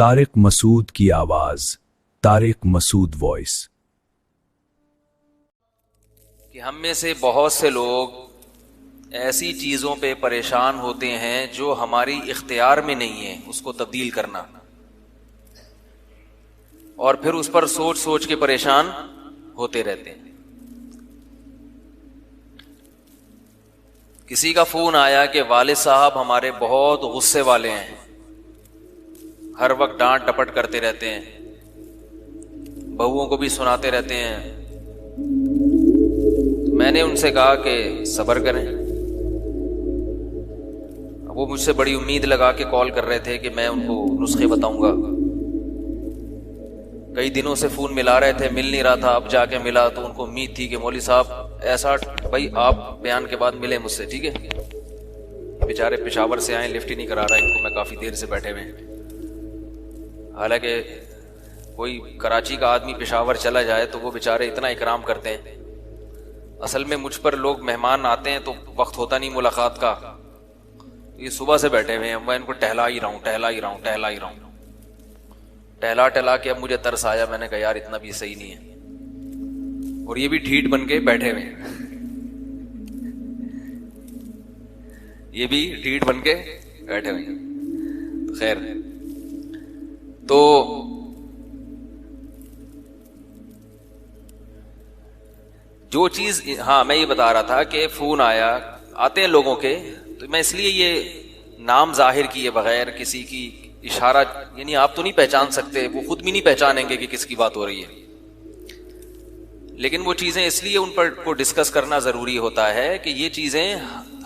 طارق مسعود کی آواز، طارق مسعود وائس۔ کہ ہم میں سے بہت سے لوگ ایسی چیزوں پہ پریشان ہوتے ہیں جو ہماری اختیار میں نہیں ہے اس کو تبدیل کرنا، اور پھر اس پر سوچ سوچ کے پریشان ہوتے رہتے ہیں۔ کسی کا فون آیا کہ والد صاحب ہمارے بہت غصے والے ہیں، ہر وقت ڈانٹ ڈپٹ کرتے رہتے ہیں، بہوؤں کو بھی سناتے رہتے ہیں۔ میں نے ان سے کہا کہ صبر کریں۔ وہ مجھ سے بڑی امید لگا کے کال کر رہے تھے کہ میں ان کو نسخے بتاؤں گا۔ کئی دنوں سے فون ملا رہے تھے، مل نہیں رہا تھا، اب جا کے ملا تو ان کو امید تھی کہ مولوی صاحب ایسا، بھائی آپ بیان کے بعد ملیں مجھ سے، ٹھیک ہے؟ بیچارے پشاور سے آئے، لفٹ ہی نہیں کرا رہا ان کو، میں کافی دیر سے بیٹھے ہوئے ہیں۔ حالانکہ کوئی کراچی کا آدمی پشاور چلا جائے تو وہ بیچارے اتنا اکرام کرتے ہیں۔ اصل میں مجھ پر لوگ مہمان آتے ہیں تو وقت ہوتا نہیں ملاقات کا، یہ صبح سے بیٹھے ہوئے ہیں، میں ان کو ٹہلا ہی رہا ہوں۔ ٹہلا کے اب مجھے ترس آیا، میں نے کہا یار اتنا بھی صحیح نہیں ہے، اور یہ بھی ڈھیٹ بن کے بیٹھے ہوئے ہیں، یہ بھی ڈھیٹ بن کے بیٹھے ہوئے ہیں۔ خیر، تو جو چیز، ہاں میں یہ بتا رہا تھا کہ فون آتے ہیں لوگوں کے، تو میں اس لیے یہ نام ظاہر کیے بغیر کسی کی اشارہ، یعنی آپ تو نہیں پہچان سکتے، وہ خود بھی نہیں پہچانیں گے کہ کس کی بات ہو رہی ہے، لیکن وہ چیزیں اس لیے ان پر کو ڈسکس کرنا ضروری ہوتا ہے کہ یہ چیزیں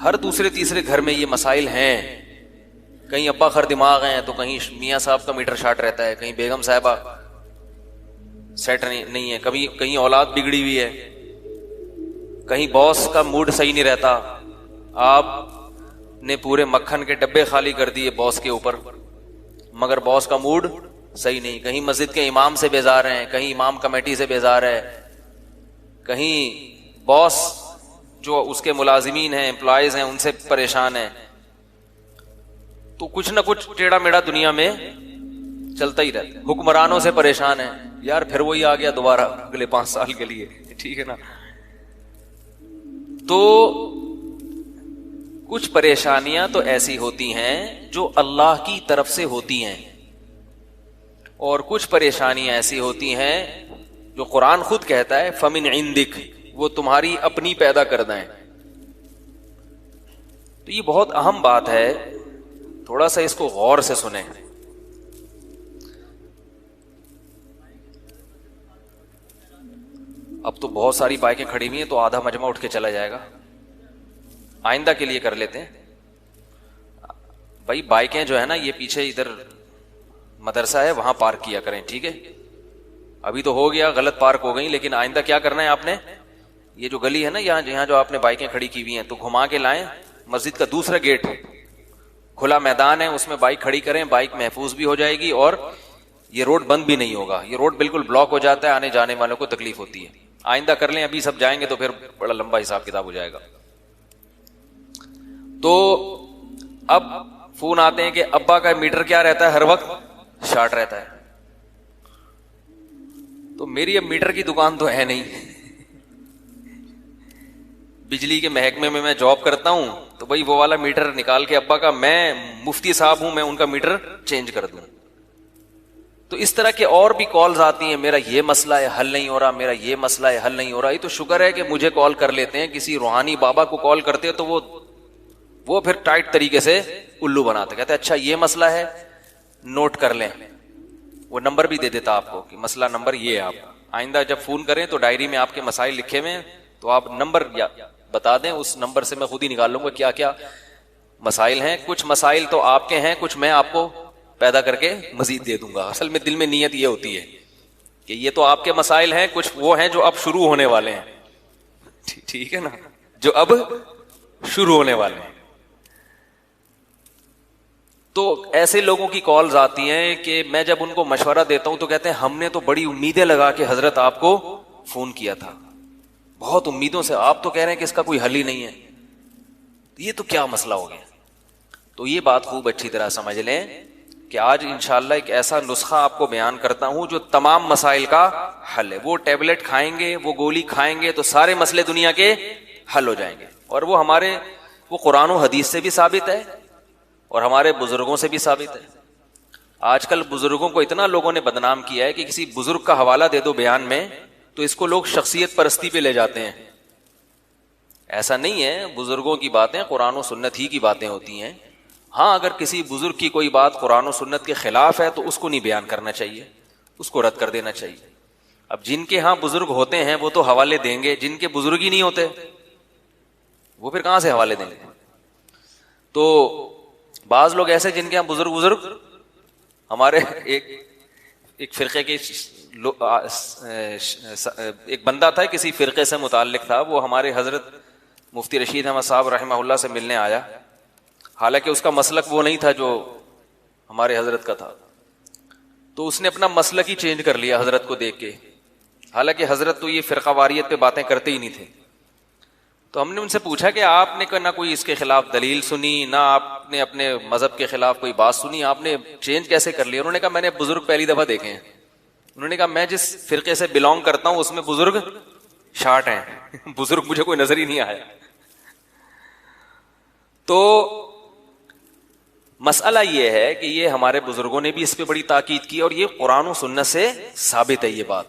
ہر دوسرے تیسرے گھر میں یہ مسائل ہیں۔ کہیں ابا خر دماغ ہیں تو کہیں میاں صاحب کا میٹر شارٹ رہتا ہے، کہیں بیگم صاحبہ سیٹ نہیں ہے، کبھی کہیں اولاد بگڑی ہوئی ہے، کہیں باس کا موڈ صحیح نہیں رہتا، آپ نے پورے مکھن کے ڈبے خالی کر دیے باس کے اوپر، مگر باس کا موڈ صحیح نہیں، کہیں مسجد کے امام سے بیزار ہیں، کہیں امام کمیٹی سے بیزار ہے، کہیں باس جو اس کے ملازمین ہیں، امپلائیز ہیں، ان سے پریشان ہیں، تو کچھ نہ کچھ ٹیڑھا میڑھا دنیا میں چلتا ہی رہتا ہے۔ حکمرانوں سے پریشان ہیں، یار پھر وہی آ گیا دوبارہ اگلے 5 سال کے لیے، ٹھیک ہے نا؟ تو کچھ پریشانیاں تو ایسی ہوتی ہیں جو اللہ کی طرف سے ہوتی ہیں، اور کچھ پریشانیاں ایسی ہوتی ہیں جو قرآن خود کہتا ہے فَمِنْ عِنْدِكَ، وہ تمہاری اپنی پیدا کردہ ہیں۔ تو یہ بہت اہم بات ہے، تھوڑا سا اس کو غور سے سنیں۔ اب تو بہت ساری بائکیں کھڑی ہوئی ہیں تو آدھا مجمع اٹھ کے چلا جائے گا، آئندہ کے لیے کر لیتے ہیں بھائی، بائکیں جو ہے نا یہ پیچھے ادھر مدرسہ ہے وہاں پارک کیا کریں، ٹھیک ہے؟ ابھی تو ہو گیا، غلط پارک ہو گئی، لیکن آئندہ کیا کرنا ہے آپ نے، یہ جو گلی ہے نا یہاں جو آپ نے بائکیں کھڑی کی ہوئی ہیں تو گھما کے لائیں، مسجد کا دوسرا گیٹ کھلا میدان ہے، اس میں بائک کھڑی کریں، بائک محفوظ بھی ہو جائے گی اور یہ روڈ بند بھی نہیں ہوگا۔ یہ روڈ بالکل بلاک ہو جاتا ہے، آنے جانے والوں کو تکلیف ہوتی ہے، آئندہ کر لیں، ابھی سب جائیں گے تو پھر بڑا لمبا حساب کتاب ہو جائے گا۔ تو اب فون آتے ہیں کہ ابا کا میٹر کیا رہتا ہے، ہر وقت شارٹ رہتا ہے، تو میری اب میٹر کی دکان تو ہے نہیں، بجلی کے محکمے میں جاب کرتا ہوں، تو بھائی وہ والا میٹر نکال کے ابا کا، میں مفتی صاحب ہوں، میں ان کا میٹر چینج کر دوں۔ تو اس طرح کے اور بھی کالز آتی ہیں، میرا یہ مسئلہ ہے حل نہیں ہو رہا، میرا یہ مسئلہ ہے حل نہیں ہو رہا۔ یہ تو شکر ہے کہ مجھے کال کر لیتے ہیں، کسی روحانی بابا کو کال کرتے ہیں تو وہ پھر ٹائٹ طریقے سے الو بناتے، کہتے ہیں اچھا یہ مسئلہ ہے، نوٹ کر لیں، وہ نمبر بھی دے دیتا آپ کو کہ مسئلہ نمبر یہ ہے، آپ آئندہ جب فون کریں تو ڈائری میں آپ کے مسائل لکھے ہوئے ہیں تو آپ نمبر بتا دیں، اس نمبر سے میں خود ہی نکال لوں گا کیا کیا مسائل ہیں۔ کچھ مسائل تو آپ کے ہیں، کچھ میں آپ کو پیدا کر کے مزید دے دوں گا۔ اصل میں دل میں نیت یہ ہوتی ہے کہ یہ تو آپ کے مسائل ہیں، کچھ وہ ہیں جو اب شروع ہونے والے ہیں، ٹھیک ہے نا، جو اب شروع ہونے والے ہیں۔ تو ایسے لوگوں کی کالز آتی ہیں کہ میں جب ان کو مشورہ دیتا ہوں تو کہتے ہیں ہم نے تو بڑی امیدیں لگا کے حضرت آپ کو فون کیا تھا، بہت امیدوں سے، آپ تو کہہ رہے ہیں کہ اس کا کوئی حل ہی نہیں ہے، یہ تو کیا مسئلہ ہو گیا؟ تو یہ بات خوب اچھی طرح سمجھ لیں کہ آج انشاءاللہ ایک ایسا نسخہ آپ کو بیان کرتا ہوں جو تمام مسائل کا حل ہے. وہ ٹیبلٹ کھائیں گے, وہ گولی کھائیں گے تو سارے مسئلے دنیا کے حل ہو جائیں گے. اور وہ قرآن و حدیث سے بھی ثابت ہے اور ہمارے بزرگوں سے بھی ثابت ہے. آج کل بزرگوں کو اتنا لوگوں نے بدنام کیا ہے کہ کسی بزرگ کا حوالہ دے دو بیان میں تو اس کو لوگ شخصیت پرستی پہ لے جاتے ہیں. ایسا نہیں ہے, بزرگوں کی باتیں قرآن و سنت ہی کی باتیں ہوتی ہیں. ہاں اگر کسی بزرگ کی کوئی بات قرآن و سنت کے خلاف ہے تو اس کو نہیں بیان کرنا چاہیے, اس کو رد کر دینا چاہیے. اب جن کے ہاں بزرگ ہوتے ہیں وہ تو حوالے دیں گے, جن کے بزرگ ہی نہیں ہوتے وہ پھر کہاں سے حوالے دیں گے. تو بعض لوگ ایسے جن کے ہاں بزرگ ہمارے ایک فرقے کے ایک بندہ تھا, کسی فرقے سے متعلق تھا, وہ ہمارے حضرت مفتی رشید احمد صاحب رحمہ اللہ سے ملنے آیا. حالانکہ اس کا مسلک وہ نہیں تھا جو ہمارے حضرت کا تھا, تو اس نے اپنا مسلک ہی چینج کر لیا حضرت کو دیکھ کے. حالانکہ حضرت تو یہ فرقہ واریت پہ باتیں کرتے ہی نہیں تھے. تو ہم نے ان سے پوچھا کہ آپ نے نہ کوئی اس کے خلاف دلیل سنی, نہ آپ نے اپنے مذہب کے خلاف کوئی بات سنی, آپ نے چینج کیسے کر لیا؟ انہوں نے کہا میں نے بزرگ پہلی دفعہ دیکھے ہیں. انہوں نے کہا میں جس فرقے سے بلونگ کرتا ہوں اس میں بزرگ شارٹ ہیں, بزرگ مجھے کوئی نظر ہی نہیں آیا. تو مسئلہ یہ ہے کہ یہ ہمارے بزرگوں نے بھی اس پہ بڑی تاکید کی اور یہ قرآن و سنت سے ثابت ہے. یہ بات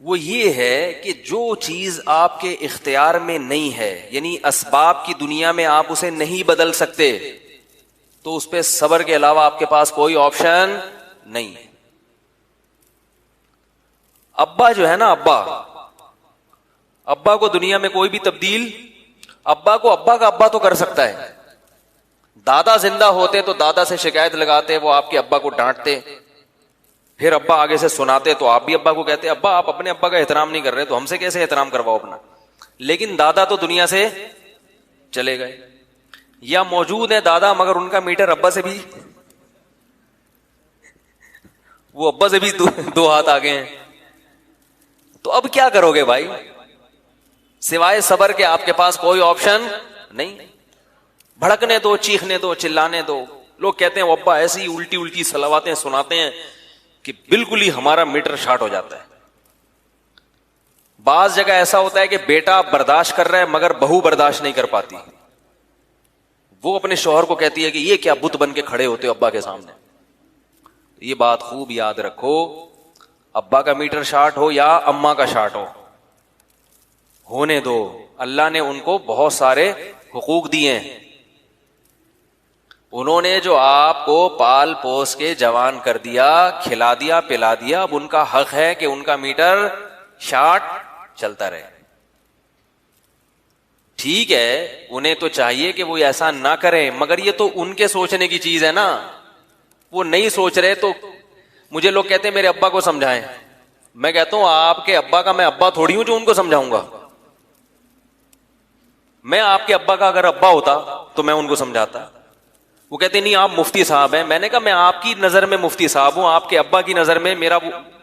وہ یہ ہے کہ جو چیز آپ کے اختیار میں نہیں ہے, یعنی اسباب کی دنیا میں آپ اسے نہیں بدل سکتے, تو اس پہ صبر کے علاوہ آپ کے پاس کوئی آپشن نہیں ہے. ابا جو ہے نا, ابا کو دنیا میں کوئی بھی تبدیل, ابا کو ابا کا ابا تو کر سکتا ہے. دادا زندہ ہوتے تو دادا سے شکایت لگاتے, وہ آپ کے ابا کو ڈانٹتے, پھر ابا آگے سے سناتے تو آپ بھی ابا کو کہتے ابا آپ اپنے ابا کا احترام نہیں کر رہے تو ہم سے کیسے احترام کرواؤ اپنا. لیکن دادا تو دنیا سے چلے گئے, یا موجود ہے دادا مگر ان کا میٹر ابا سے بھی, وہ ابا سے بھی دو ہاتھ آگے ہیں. تو اب کیا کرو گے بھائی, سوائے صبر کے آپ کے پاس کوئی آپشن نہیں. بھڑکنے دو, چیخنے دو, چلانے دو. لوگ کہتے ہیں وہ ابا ایسی الٹی الٹی صلواتیں سناتے ہیں کہ بالکل ہی ہمارا میٹر شارٹ ہو جاتا ہے. بعض جگہ ایسا ہوتا ہے کہ بیٹا برداشت کر رہا ہے مگر بہو برداشت نہیں کر پاتی, وہ اپنے شوہر کو کہتی ہے کہ یہ کیا بت بن کے کھڑے ہوتے ہو ابا کے سامنے. یہ بات خوب یاد رکھو, ابا کا میٹر شارٹ ہو یا اماں کا شارٹ ہو, ہونے دو. اللہ نے ان کو بہت سارے حقوق دیے ہیں. انہوں نے جو آپ کو پال پوس کے جوان کر دیا, کھلا دیا, پلا دیا, اب ان کا حق ہے کہ ان کا میٹر شارٹ چلتا رہے. ٹھیک ہے, انہیں تو چاہیے کہ وہ ایسا نہ کریں, مگر یہ تو ان کے سوچنے کی چیز ہے نا. وہ نہیں سوچ رہے تو مجھے لوگ کہتے ہیں میرے ابا کو سمجھائیں. میں کہتا ہوں آپ کے ابا کا میں ابا تھوڑی ہوں جو ان کو سمجھاؤں گا. میں آپ کے ابا کا اگر ابا ہوتا تو میں ان کو سمجھاتا. وہ کہتے نہیں آپ مفتی صاحب ہیں. میں نے کہا میں آپ کی نظر میں مفتی صاحب ہوں, آپ کے ابا کی نظر میں میرا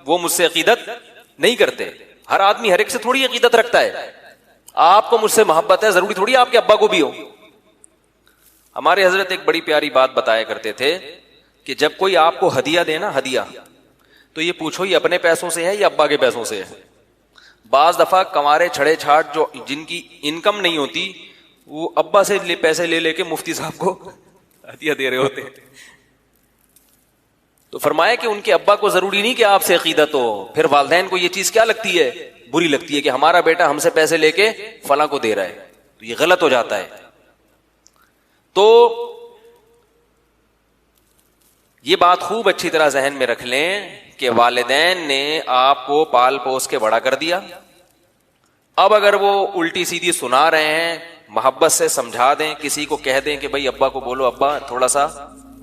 وہ مجھ سے عقیدت نہیں کرتے. ہر آدمی ہر ایک سے تھوڑی عقیدت رکھتا ہے. آپ کو مجھ سے محبت ہے, ضروری تھوڑی آپ کے ابا کو بھی ہو. ہمارے حضرت ایک بڑی پیاری بات بتایا کرتے تھے کہ جب کوئی آپ کو ہدیہ دے نا, ہدیہ, تو یہ پوچھو یہ اپنے پیسوں سے ہے یا ابا کے پیسوں سے ہے. بعض دفعہ کمارے چھڑے چھاٹ جو جن کی انکم نہیں ہوتی وہ ابا سے پیسے لے لے کے مفتی صاحب کو ہدیہ دے رہے ہوتے. تو فرمایا کہ ان کے ابا کو ضروری نہیں کہ آپ سے عقیدت ہو. پھر والدین کو یہ چیز کیا لگتی ہے, بری لگتی ہے کہ ہمارا بیٹا ہم سے پیسے لے کے فلاں کو دے رہا ہے, تو یہ غلط ہو جاتا ہے. تو یہ بات خوب اچھی طرح ذہن میں رکھ لیں کہ والدین نے آپ کو پال پوس کے بڑا کر دیا. اب اگر وہ الٹی سیدھی سنا رہے ہیں, محبت سے سمجھا دیں, کسی کو کہہ دیں کہ بھائی ابا کو بولو ابا تھوڑا سا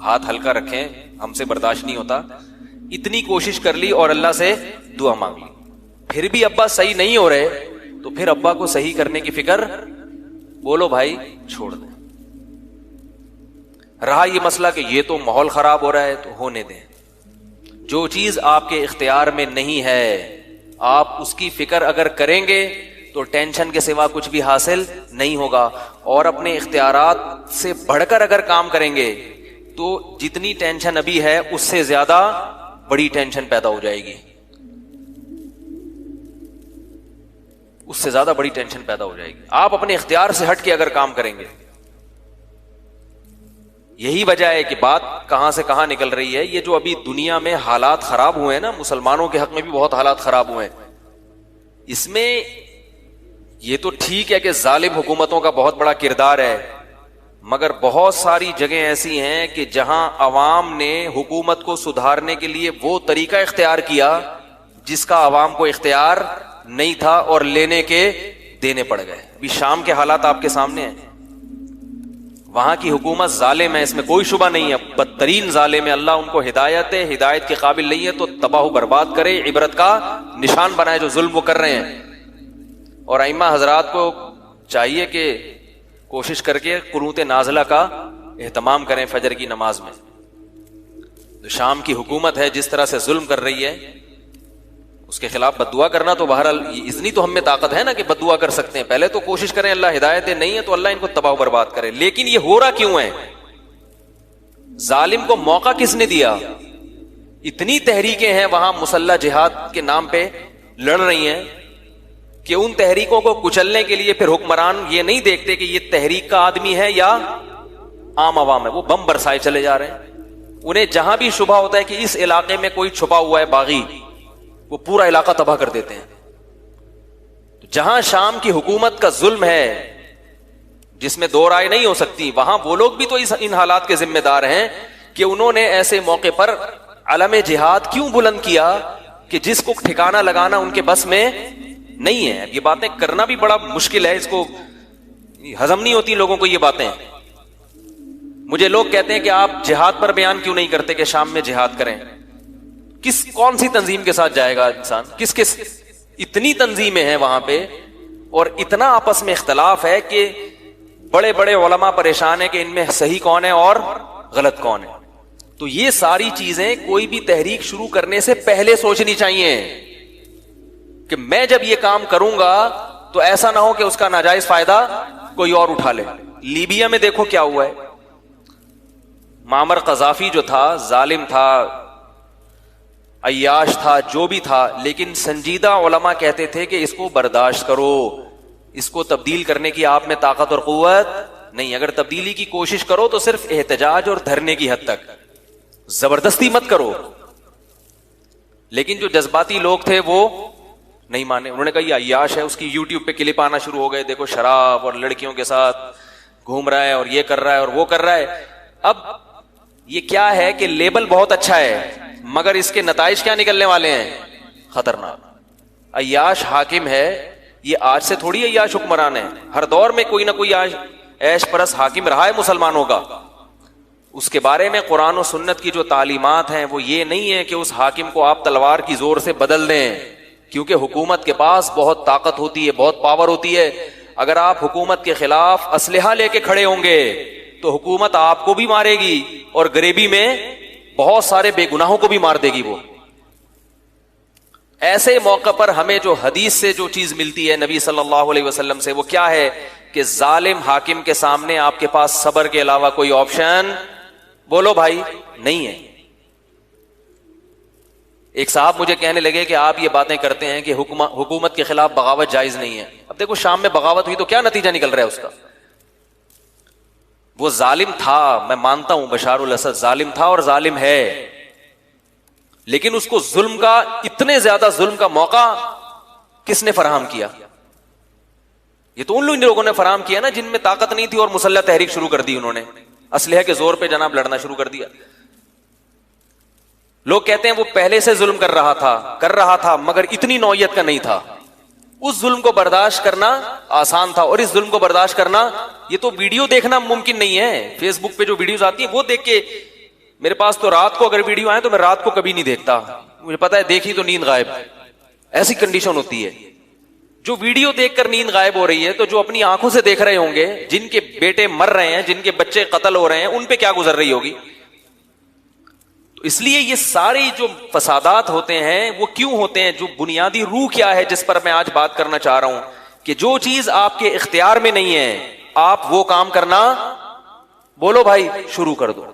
ہاتھ ہلکا رکھیں, ہم سے برداشت نہیں ہوتا. اتنی کوشش کر لی اور اللہ سے دعا مانگ لی, پھر بھی ابا صحیح نہیں ہو رہے تو پھر ابا کو صحیح کرنے کی فکر, بولو بھائی چھوڑ دیں. رہا یہ مسئلہ کہ یہ تو ماحول خراب ہو رہا ہے تو ہونے دیں. جو چیز آپ کے اختیار میں نہیں ہے آپ اس کی فکر اگر کریں گے تو ٹینشن کے سوا کچھ بھی حاصل نہیں ہوگا. اور اپنے اختیارات سے بڑھ کر اگر کام کریں گے, تو جتنی ٹینشن ابھی ہے اس سے زیادہ بڑی ٹینشن پیدا ہو جائے گی، اس سے زیادہ بڑی ٹینشن پیدا ہو جائے گی. آپ اپنے اختیار سے ہٹ کے اگر کام کریں گے، یہی وجہ ہے کہ بات کہاں سے کہاں نکل رہی ہے. یہ جو ابھی دنیا میں حالات خراب ہوئے ہیں نا، مسلمانوں کے حق میں بھی بہت حالات خراب ہوئے ہیں. اس میں یہ تو ٹھیک ہے کہ ظالم حکومتوں کا بہت بڑا کردار ہے، مگر بہت ساری جگہیں ایسی ہیں کہ جہاں عوام نے حکومت کو سدھارنے کے لیے وہ طریقہ اختیار کیا جس کا عوام کو اختیار نہیں تھا، اور لینے کے دینے پڑ گئے. ابھی شام کے حالات آپ کے سامنے ہیں. وہاں کی حکومت ظالم ہے، اس میں کوئی شبہ نہیں ہے، بدترین ظالم ہے. اللہ ان کو ہدایت ہے، ہدایت کے قابل نہیں ہے تو تباہ و برباد کرے، عبرت کا نشان بنائے جو ظلم وہ کر رہے ہیں. اور ائمہ حضرات کو چاہیے کہ کوشش کر کے قنوت نازلہ کا اہتمام کریں فجر کی نماز میں. تو شام کی حکومت ہے جس طرح سے ظلم کر رہی ہے، اس کے خلاف بد دعا کرنا تو بہرحال اتنی تو ہم میں طاقت ہے نا کہ بد دعا کر سکتے ہیں. پہلے تو کوشش کریں، اللہ ہدایت نہیں ہے تو اللہ ان کو تباہ و برباد کرے. لیکن یہ ہو رہا کیوں ہے؟ ظالم کو موقع کس نے دیا؟ اتنی تحریکیں ہیں وہاں مسلح جہاد کے نام پہ لڑ رہی ہیں کہ ان تحریکوں کو کچلنے کے لیے پھر حکمران یہ نہیں دیکھتے کہ یہ تحریک کا آدمی ہے یا عام عوام ہے، وہ بم برسائے چلے جا رہے ہیں. انہیں جہاں بھی شبہ ہوتا ہے کہ اس علاقے میں کوئی چھپا ہوا ہے باغی، وہ پورا علاقہ تباہ کر دیتے ہیں. جہاں شام کی حکومت کا ظلم ہے جس میں دو رائے نہیں ہو سکتی، وہاں وہ لوگ بھی تو ان حالات کے ذمہ دار ہیں کہ انہوں نے ایسے موقع پر علم جہاد کیوں بلند کیا کہ جس کو ٹھکانہ لگانا ان کے بس میں نہیں ہے. یہ باتیں کرنا بھی بڑا مشکل ہے، اس کو ہضم نہیں ہوتی لوگوں کو یہ باتیں. مجھے لوگ کہتے ہیں کہ آپ جہاد پر بیان کیوں نہیں کرتے کہ شام میں جہاد کریں. کون سی تنظیم کے ساتھ جائے گا انسان؟ کس اتنی تنظیمیں ہیں وہاں پہ، اور اتنا آپس میں اختلاف ہے کہ بڑے بڑے علماء پریشان ہیں کہ ان میں صحیح کون ہے اور غلط کون ہے. تو یہ ساری چیزیں کوئی بھی تحریک شروع کرنے سے پہلے سوچنی چاہیے کہ میں جب یہ کام کروں گا تو ایسا نہ ہو کہ اس کا ناجائز فائدہ کوئی اور اٹھا لے. لیبیا میں دیکھو کیا ہوا ہے. معمر قذافی جو تھا ظالم تھا، عیاش تھا، جو بھی تھا، لیکن سنجیدہ علماء کہتے تھے کہ اس کو برداشت کرو، اس کو تبدیل کرنے کی آپ میں طاقت اور قوت نہیں. اگر تبدیلی کی کوشش کرو تو صرف احتجاج اور دھرنے کی حد تک، زبردستی مت کرو. لیکن جو جذباتی لوگ تھے وہ نہیں مانے. انہوں نے کہا یہ عیاش ہے، اس کی یوٹیوب پہ کلپ آنا شروع ہو گئے، دیکھو شراب اور لڑکیوں کے ساتھ گھوم رہا ہے اور یہ کر رہا ہے اور وہ کر رہا ہے. اب یہ کیا ہے کہ لیبل بہت اچھا ہے مگر اس کے نتائج کیا نکلنے والے ہیں؟ خطرناک. عیاش حاکم ہے، یہ آج سے تھوڑی عیاش حکمران ہے، ہر دور میں کوئی نہ کوئی عیش پرست حاکم رہا ہے مسلمانوں کا. اس کے بارے میں قرآن و سنت کی جو تعلیمات ہیں وہ یہ نہیں ہے کہ اس حاکم کو آپ تلوار کی زور سے بدل دیں، کیونکہ حکومت کے پاس بہت طاقت ہوتی ہے، بہت پاور ہوتی ہے. اگر آپ حکومت کے خلاف اسلحہ لے کے کھڑے ہوں گے تو حکومت آپ کو بھی مارے گی اور غریبی میں بہت سارے بے گناہوں کو بھی مار دے گی. وہ ایسے موقع پر ہمیں جو حدیث سے جو چیز ملتی ہے نبی صلی اللہ علیہ وسلم سے، وہ کیا ہے کہ ظالم حاکم کے سامنے آپ کے پاس صبر کے علاوہ کوئی آپشن بولو بھائی نہیں ہے. ایک صاحب مجھے کہنے لگے کہ آپ یہ باتیں کرتے ہیں کہ حکومت کے خلاف بغاوت جائز نہیں ہے. اب دیکھو شام میں بغاوت ہوئی تو کیا نتیجہ نکل رہا ہے اس کا؟ وہ ظالم تھا، میں مانتا ہوں بشار الاسد ظالم تھا اور ظالم ہے، لیکن اس کو ظلم کا، اتنے زیادہ ظلم کا موقع کس نے فراہم کیا؟ یہ تو ان لوگوں نے فراہم کیا نا جن میں طاقت نہیں تھی اور مسلح تحریک شروع کر دی. انہوں نے اسلحے کے زور پہ جناب لڑنا شروع کر دیا. لوگ کہتے ہیں وہ پہلے سے ظلم کر رہا تھا مگر اتنی نوعیت کا نہیں تھا. اس ظلم کو برداشت کرنا آسان تھا، اور اس ظلم کو برداشت کرنا، یہ تو ویڈیو دیکھنا ممکن نہیں ہے. فیس بک پہ جو ویڈیوز آتی ہیں وہ دیکھ کے، میرے پاس تو رات کو اگر ویڈیو آئے تو میں رات کو کبھی نہیں دیکھتا، مجھے پتا ہے دیکھی تو نیند غائب، ایسی کنڈیشن ہوتی ہے. جو ویڈیو دیکھ کر نیند غائب ہو رہی ہے تو جو اپنی آنکھوں سے دیکھ رہے ہوں گے، جن کے بیٹے مر رہے ہیں، جن کے بچے قتل ہو رہے ہیں، ان پہ کیا گزر رہی ہوگی. اس لیے یہ سارے جو فسادات ہوتے ہیں وہ کیوں ہوتے ہیں؟ جو بنیادی روح کیا ہے جس پر میں آج بات کرنا چاہ رہا ہوں کہ جو چیز آپ کے اختیار میں نہیں ہے آپ وہ کام کرنا بولو بھائی شروع کر دو.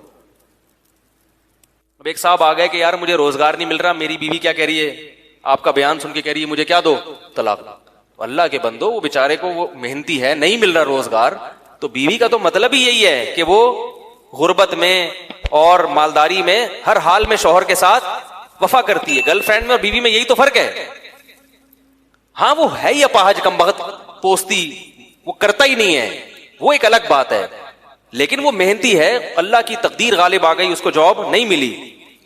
اب ایک صاحب آ گئے کہ یار مجھے روزگار نہیں مل رہا, میری بیوی کیا کہہ رہی ہے, آپ کا بیان سن کے کہہ رہی ہے مجھے کیا دو, طلاق دو. اللہ کے بندو, وہ بیچارے کو وہ محنتی ہے, نہیں مل رہا روزگار, تو بیوی کا تو مطلب ہی یہی ہے کہ وہ غربت میں اور مالداری میں ہر حال میں شوہر کے ساتھ وفا کرتی ہے. گرل فرینڈ میں اور بیوی میں یہی تو فرق ہے. ہاں وہ ہے ہی اپاہج کم بخت پوستی, وہ کرتا ہی نہیں ہے, وہ ایک الگ بات ہے, لیکن وہ محنتی ہے, اللہ کی تقدیر غالب آ گئی, اس کو جاب نہیں ملی.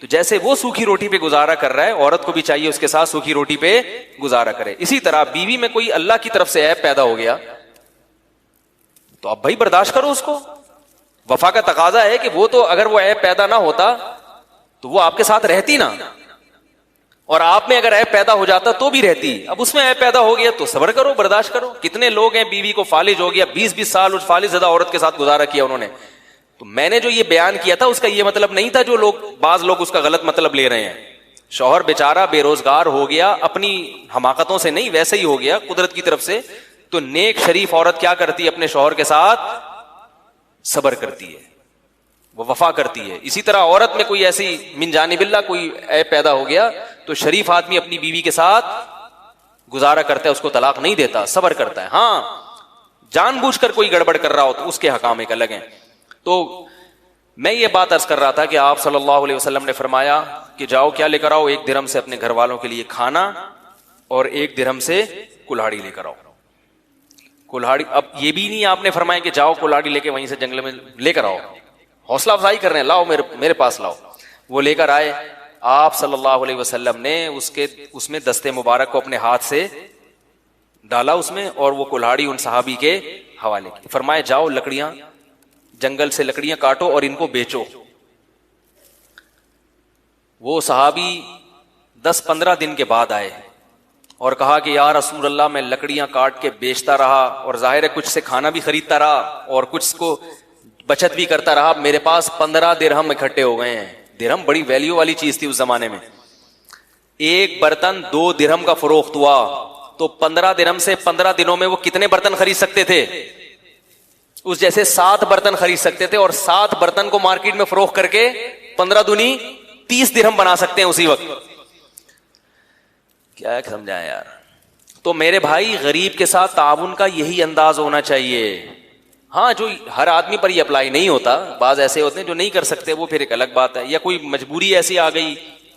تو جیسے وہ سوکھی روٹی پہ گزارا کر رہا ہے, عورت کو بھی چاہیے اس کے ساتھ سوکھی روٹی پہ گزارا کرے. اسی طرح بیوی میں کوئی اللہ کی طرف سے عیب پیدا ہو گیا تو اب بھائی برداشت کرو اس کو. وفا کا تقاضا ہے کہ وہ تو اگر وہ عیب پیدا نہ ہوتا تو وہ آپ کے ساتھ رہتی نا, اور آپ میں اگر عیب پیدا ہو جاتا تو بھی رہتی. اب اس میں عیب پیدا ہو گیا تو صبر کرو, برداشت کرو. کتنے لوگ ہیں بیوی کو فالج ہو گیا, 20-20 سال اس فالج زدہ عورت کے ساتھ گزارا کیا انہوں نے. تو میں نے جو یہ بیان کیا تھا اس کا یہ مطلب نہیں تھا جو بعض لوگ اس کا غلط مطلب لے رہے ہیں. شوہر بیچارہ بے روزگار ہو گیا, اپنی حماقتوں سے نہیں, ویسے ہی ہو گیا قدرت کی طرف سے. تو نیک شریف عورت کیا کرتی ہے, اپنے شوہر کے ساتھ صبر کرتی ہے, وہ وفا کرتی ہے. اسی طرح عورت میں کوئی ایسی من جانب اللہ کوئی عیب پیدا ہو گیا تو شریف آدمی اپنی بیوی کے ساتھ گزارا کرتا ہے, اس کو طلاق نہیں دیتا, صبر کرتا ہے. ہاں جان بوجھ کر کوئی گڑبڑ کر رہا ہو تو اس کے حکام ایک الگ ہیں. تو میں یہ بات عرض کر رہا تھا کہ آپ صلی اللہ علیہ وسلم نے فرمایا کہ جاؤ کیا لے کر آؤ, 1 درہم سے اپنے گھر والوں کے لیے کھانا اور 1 درہم سے کلہاڑی لے کر آؤ. کلہاڑی, اب یہ بھی نہیں آپ نے فرمایا کہ جاؤ کلہاڑی لے کے وہیں سے جنگل میں لے کر آؤ, حوصلہ افزائی کر رہے ہیں, لاؤ میرے پاس لاؤ. وہ لے کر آئے, آپ صلی اللہ علیہ وسلم نے اس میں دستے مبارک کو اپنے ہاتھ سے ڈالا اس میں, اور وہ کلہاڑی ان صحابی کے حوالے کی. فرمایا جاؤ لکڑیاں, جنگل سے لکڑیاں کاٹو اور ان کو بیچو. وہ صحابی 10-15 دن کے بعد آئے اور کہا کہ یا رسول اللہ, میں لکڑیاں کاٹ کے بیچتا رہا اور ظاہر ہے کچھ سے کھانا بھی خریدتا رہا اور کچھ کو بچت بھی کرتا رہا, میرے پاس 15 درہم اکٹھے ہو گئے ہیں. درہم بڑی ویلیو والی چیز تھی اس زمانے میں. ایک برتن 2 درہم کا فروخت ہوا تو 15 درہم سے 15 دنوں میں وہ کتنے برتن خرید سکتے تھے, اس جیسے 7 برتن خرید سکتے تھے, اور 7 برتن کو مارکیٹ میں فروخت کر کے 15 دونی 30 درہم بنا سکتے ہیں اسی وقت. کیا سمجھائیں یار. تو میرے بھائی غریب کے ساتھ تعاون کا یہی انداز ہونا چاہیے. ہاں جو ہر آدمی پر یہ اپلائی نہیں ہوتا, بعض ایسے ہوتے ہیں جو نہیں کر سکتے, وہ پھر ایک الگ بات ہے, یا کوئی مجبوری ایسی آ گئی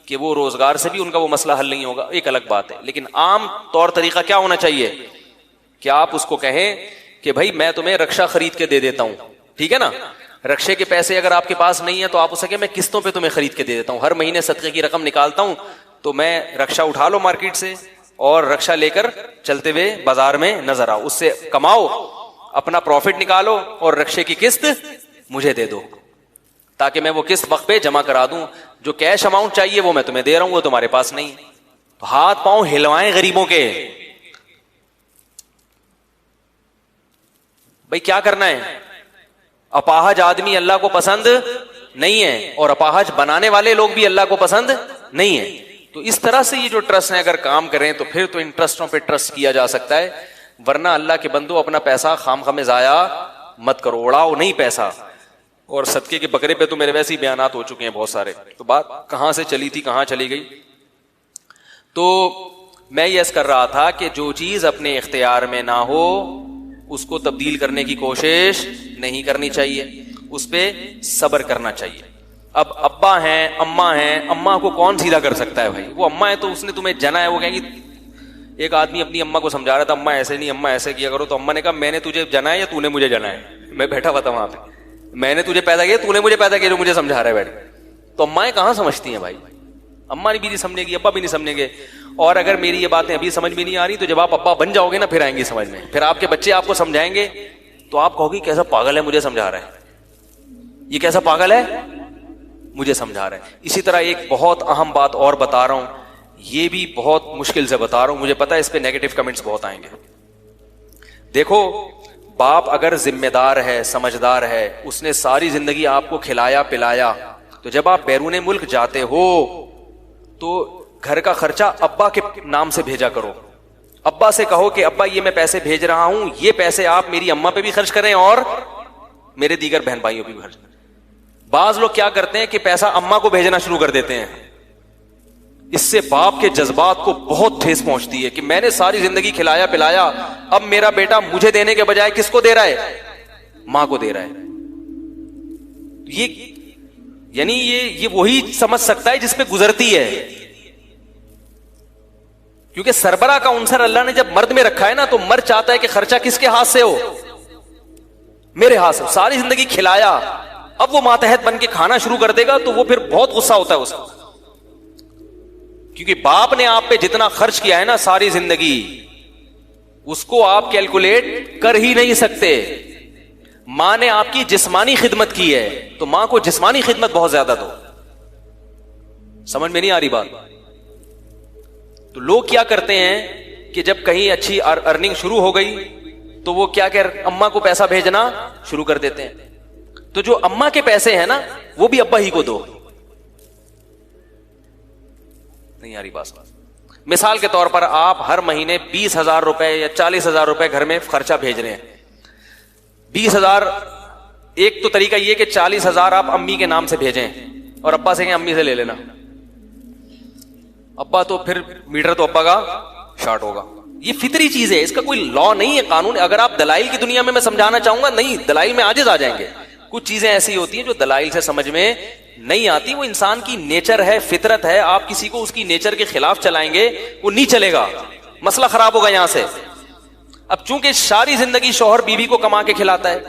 کہ وہ روزگار سے بھی ان کا وہ مسئلہ حل نہیں ہوگا, ایک الگ بات ہے. لیکن عام طور طریقہ کیا ہونا چاہیے کہ آپ اس کو کہیں کہ بھائی میں تمہیں رکشا خرید کے دے دیتا ہوں, ٹھیک ہے نا, رکشے کے پیسے اگر آپ کے پاس نہیں ہے تو آپ اسے کہ میں قسطوں پہ تمہیں خرید کے دے دیتا ہوں, ہر مہینے صدقے کی رقم نکالتا ہوں, تو میں رکشا اٹھا لو مارکیٹ سے اور رکشا لے کر چلتے ہوئے بازار میں نظر آؤ, اس سے کماؤ, اپنا پروفٹ نکالو اور رکشے کی قسط مجھے دے دو تاکہ میں وہ قسط وقت پہ جمع کرا دوں. جو کیش اماؤنٹ چاہیے وہ میں تمہیں دے رہا ہوں, وہ تمہارے پاس نہیں. تو ہاتھ پاؤں ہلوائیں غریبوں کے. بھائی کیا کرنا ہے, اپاہج آدمی اللہ کو پسند نہیں ہے اور اپاہج بنانے والے لوگ بھی اللہ کو پسند نہیں ہے. تو اس طرح سے یہ جو ٹرسٹ ہیں اگر کام کریں تو پھر تو ان ٹرسٹوں پہ ٹرسٹ کیا جا سکتا ہے, ورنہ اللہ کے بندو اپنا پیسہ خام خام ضائع مت کرو, اڑاؤ نہیں پیسہ. اور صدقے کے بکرے پہ تو میرے ویسے ہی بیانات ہو چکے ہیں بہت سارے, تو بات کہاں سے چلی تھی کہاں چلی گئی. تو میں یہ کر رہا تھا کہ جو چیز اپنے اختیار میں نہ ہو اس کو تبدیل کرنے کی کوشش نہیں کرنی چاہیے, اس پہ صبر کرنا چاہیے. اب ابا ہیں, اماں ہیں, اماں کو کون سیدھا کر سکتا ہے بھائی, وہ اماں ہے تو اس نے تمہیں جنا ہے, وہ کہیں گی. ایک آدمی اپنی اماں کو سمجھا رہا تھا اماں ایسے نہیں, اماں ایسے کیا کرو, تو اماں نے کہا میں نے تجھے جنا ہے یا تو نے مجھے جنا ہے, میں بیٹھا ہوا تھا وہاں پہ, میں نے تجھے پیدا کیا تو نے مجھے پیدا کیا جو مجھے سمجھا رہا ہے بیٹھ. تو اماں کہاں سمجھتی ہیں بھائی, اماں بھی نہیں سمجھے گی, ابا بھی نہیں سمجھیں گے. اور اگر میری یہ باتیں ابھی سمجھ میں نہیں آ رہی تو جب آپ ابا بن جاؤ گے نا پھر آئیں گی سمجھ میں, پھر آپ کے بچے آپ کو سمجھائیں گے تو آپ کہو گی کیسا پاگل ہے مجھے سمجھا رہا ہے, یہ کیسا پاگل ہے مجھے سمجھا رہا ہے. اسی طرح ایک بہت اہم بات اور بتا رہا ہوں, یہ بھی بہت مشکل سے بتا رہا ہوں, مجھے پتا ہے اس پہ نیگیٹو کمنٹس بہت آئیں گے. دیکھو باپ اگر ذمہ دار ہے, سمجھدار ہے, اس نے ساری زندگی آپ کو کھلایا پلایا, تو جب آپ بیرون ملک جاتے ہو تو گھر کا خرچہ ابا کے نام سے بھیجا کرو. ابا سے کہو کہ ابا یہ میں پیسے بھیج رہا ہوں, یہ پیسے آپ میری اماں پہ بھی خرچ کریں اور میرے دیگر بہن بھائیوں پہ بھی خرچ کریں. بعض لوگ کیا کرتے ہیں کہ پیسہ اماں کو بھیجنا شروع کر دیتے ہیں. اس سے باپ کے جذبات کو بہت ٹھیس پہنچتی ہے کہ میں نے ساری زندگی کھلایا پلایا, اب میرا بیٹا مجھے دینے کے بجائے کس کو دے رہا ہے؟ ماں کو دے رہا ہے. یعنی یہ وہی سمجھ سکتا ہے جس پہ گزرتی ہے, کیونکہ سربراہ کا عنصر اللہ نے جب مرد میں رکھا ہے نا, تو مرد چاہتا ہے کہ خرچہ کس کے ہاتھ سے ہو؟ میرے ہاتھ سے. ساری زندگی کھلایا, اب وہ ماتحت بن کے کھانا شروع کر دے گا تو وہ پھر بہت غصہ ہوتا ہے اس کو, کیونکہ باپ نے آپ پہ جتنا خرچ کیا ہے نا ساری زندگی, اس کو آپ کیلکولیٹ کر ہی نہیں سکتے. ماں نے آپ کی جسمانی خدمت کی ہے تو ماں کو جسمانی خدمت بہت زیادہ دو. سمجھ میں نہیں آ رہی بات؟ تو لوگ کیا کرتے ہیں کہ جب کہیں اچھی ارننگ شروع ہو گئی تو وہ کیا اماں کو پیسہ بھیجنا شروع کر دیتے ہیں. تو جو اماں کے پیسے ہیں نا وہ بھی ابا ہی کو دو. نہیں آ رہی بات؟ مثال کے طور پر آپ ہر مہینے 20,000 روپے یا 40,000 روپے گھر میں خرچہ بھیج رہے ہیں. 20,000, ایک تو طریقہ یہ کہ 40,000 آپ امی کے نام سے بھیجیں اور ابا سے کہیں امی سے لے لینا. ابا تو پھر میٹر تو ابا کا شارٹ ہوگا. یہ فطری چیز ہے, اس کا کوئی لا نہیں ہے, قانون. اگر آپ دلائل کی دنیا میں سمجھانا چاہوں گا, نہیں, دلائل میں عاجز آ جائیں گے. کچھ چیزیں ایسی ہوتی ہیں جو دلائل سے سمجھ میں نہیں آتی, وہ انسان کی نیچر ہے, فطرت ہے. آپ کسی کو اس کی نیچر کے خلاف چلائیں گے وہ نہیں چلے گا, مسئلہ خراب ہوگا یہاں سے. اب چونکہ ساری زندگی شوہر بیوی کو کما کے کھلاتا ہے,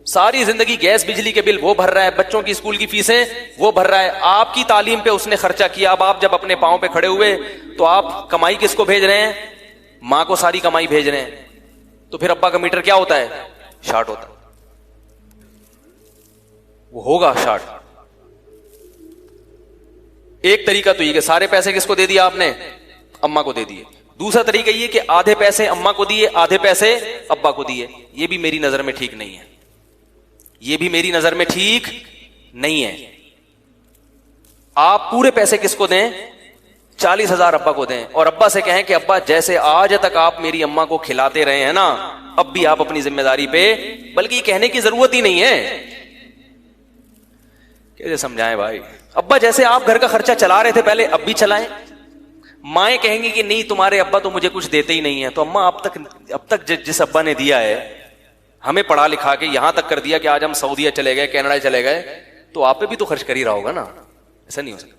ساری زندگی گیس بجلی کے بل وہ بھر رہا ہے, بچوں کی اسکول کی فیسیں وہ بھر رہا ہے, آپ کی تعلیم پہ اس نے خرچہ کیا. اب آپ جب اپنے پاؤں پہ کھڑے ہوئے تو آپ کمائی کس کو بھیج رہے ہیں؟ ماں کو ساری کمائی بھیج رہے ہیں. تو پھر ابا کا میٹر کیا ہوتا ہے؟ شارٹ ہوتا ہے. وہ ہوگا شارٹ. ایک طریقہ تو یہ کہ سارے پیسے کس کو دے دیا آپ نے؟ اماں کو دے دیے. دوسرا طریقہ یہ کہ آدھے پیسے اماں کو دیے, آدھے پیسے ابا کو دیے. یہ بھی میری نظر میں ٹھیک نہیں ہے, یہ بھی میری نظر میں ٹھیک نہیں ہے. آپ پورے پیسے کس کو دیں؟ 40,000 ابا کو دیں, اور ابا سے کہیں کہ ابا جیسے آج تک آپ میری اماں کو کھلاتے رہے ہیں نا, اب بھی آپ اپنی ذمہ داری پہ, بلکہ یہ کہنے کی ضرورت ہی نہیں ہے. کیسے سمجھائیں بھائی؟ ابا جیسے آپ گھر کا خرچہ چلا رہے تھے پہلے, اب بھی چلائیں. مائیں کہیں گی کہ نہیں تمہارے ابا تو مجھے کچھ دیتے ہی نہیں ہے. تو اماں اب تک جس ابا نے دیا ہے, ہمیں پڑھا لکھا کے یہاں تک کر دیا کہ آج ہم سعودیہ چلے گئے, کینیڈا چلے گئے, تو آپ پہ بھی تو خرچ کر ہی رہا ہوگا نا. ایسا نہیں ہو سکتا.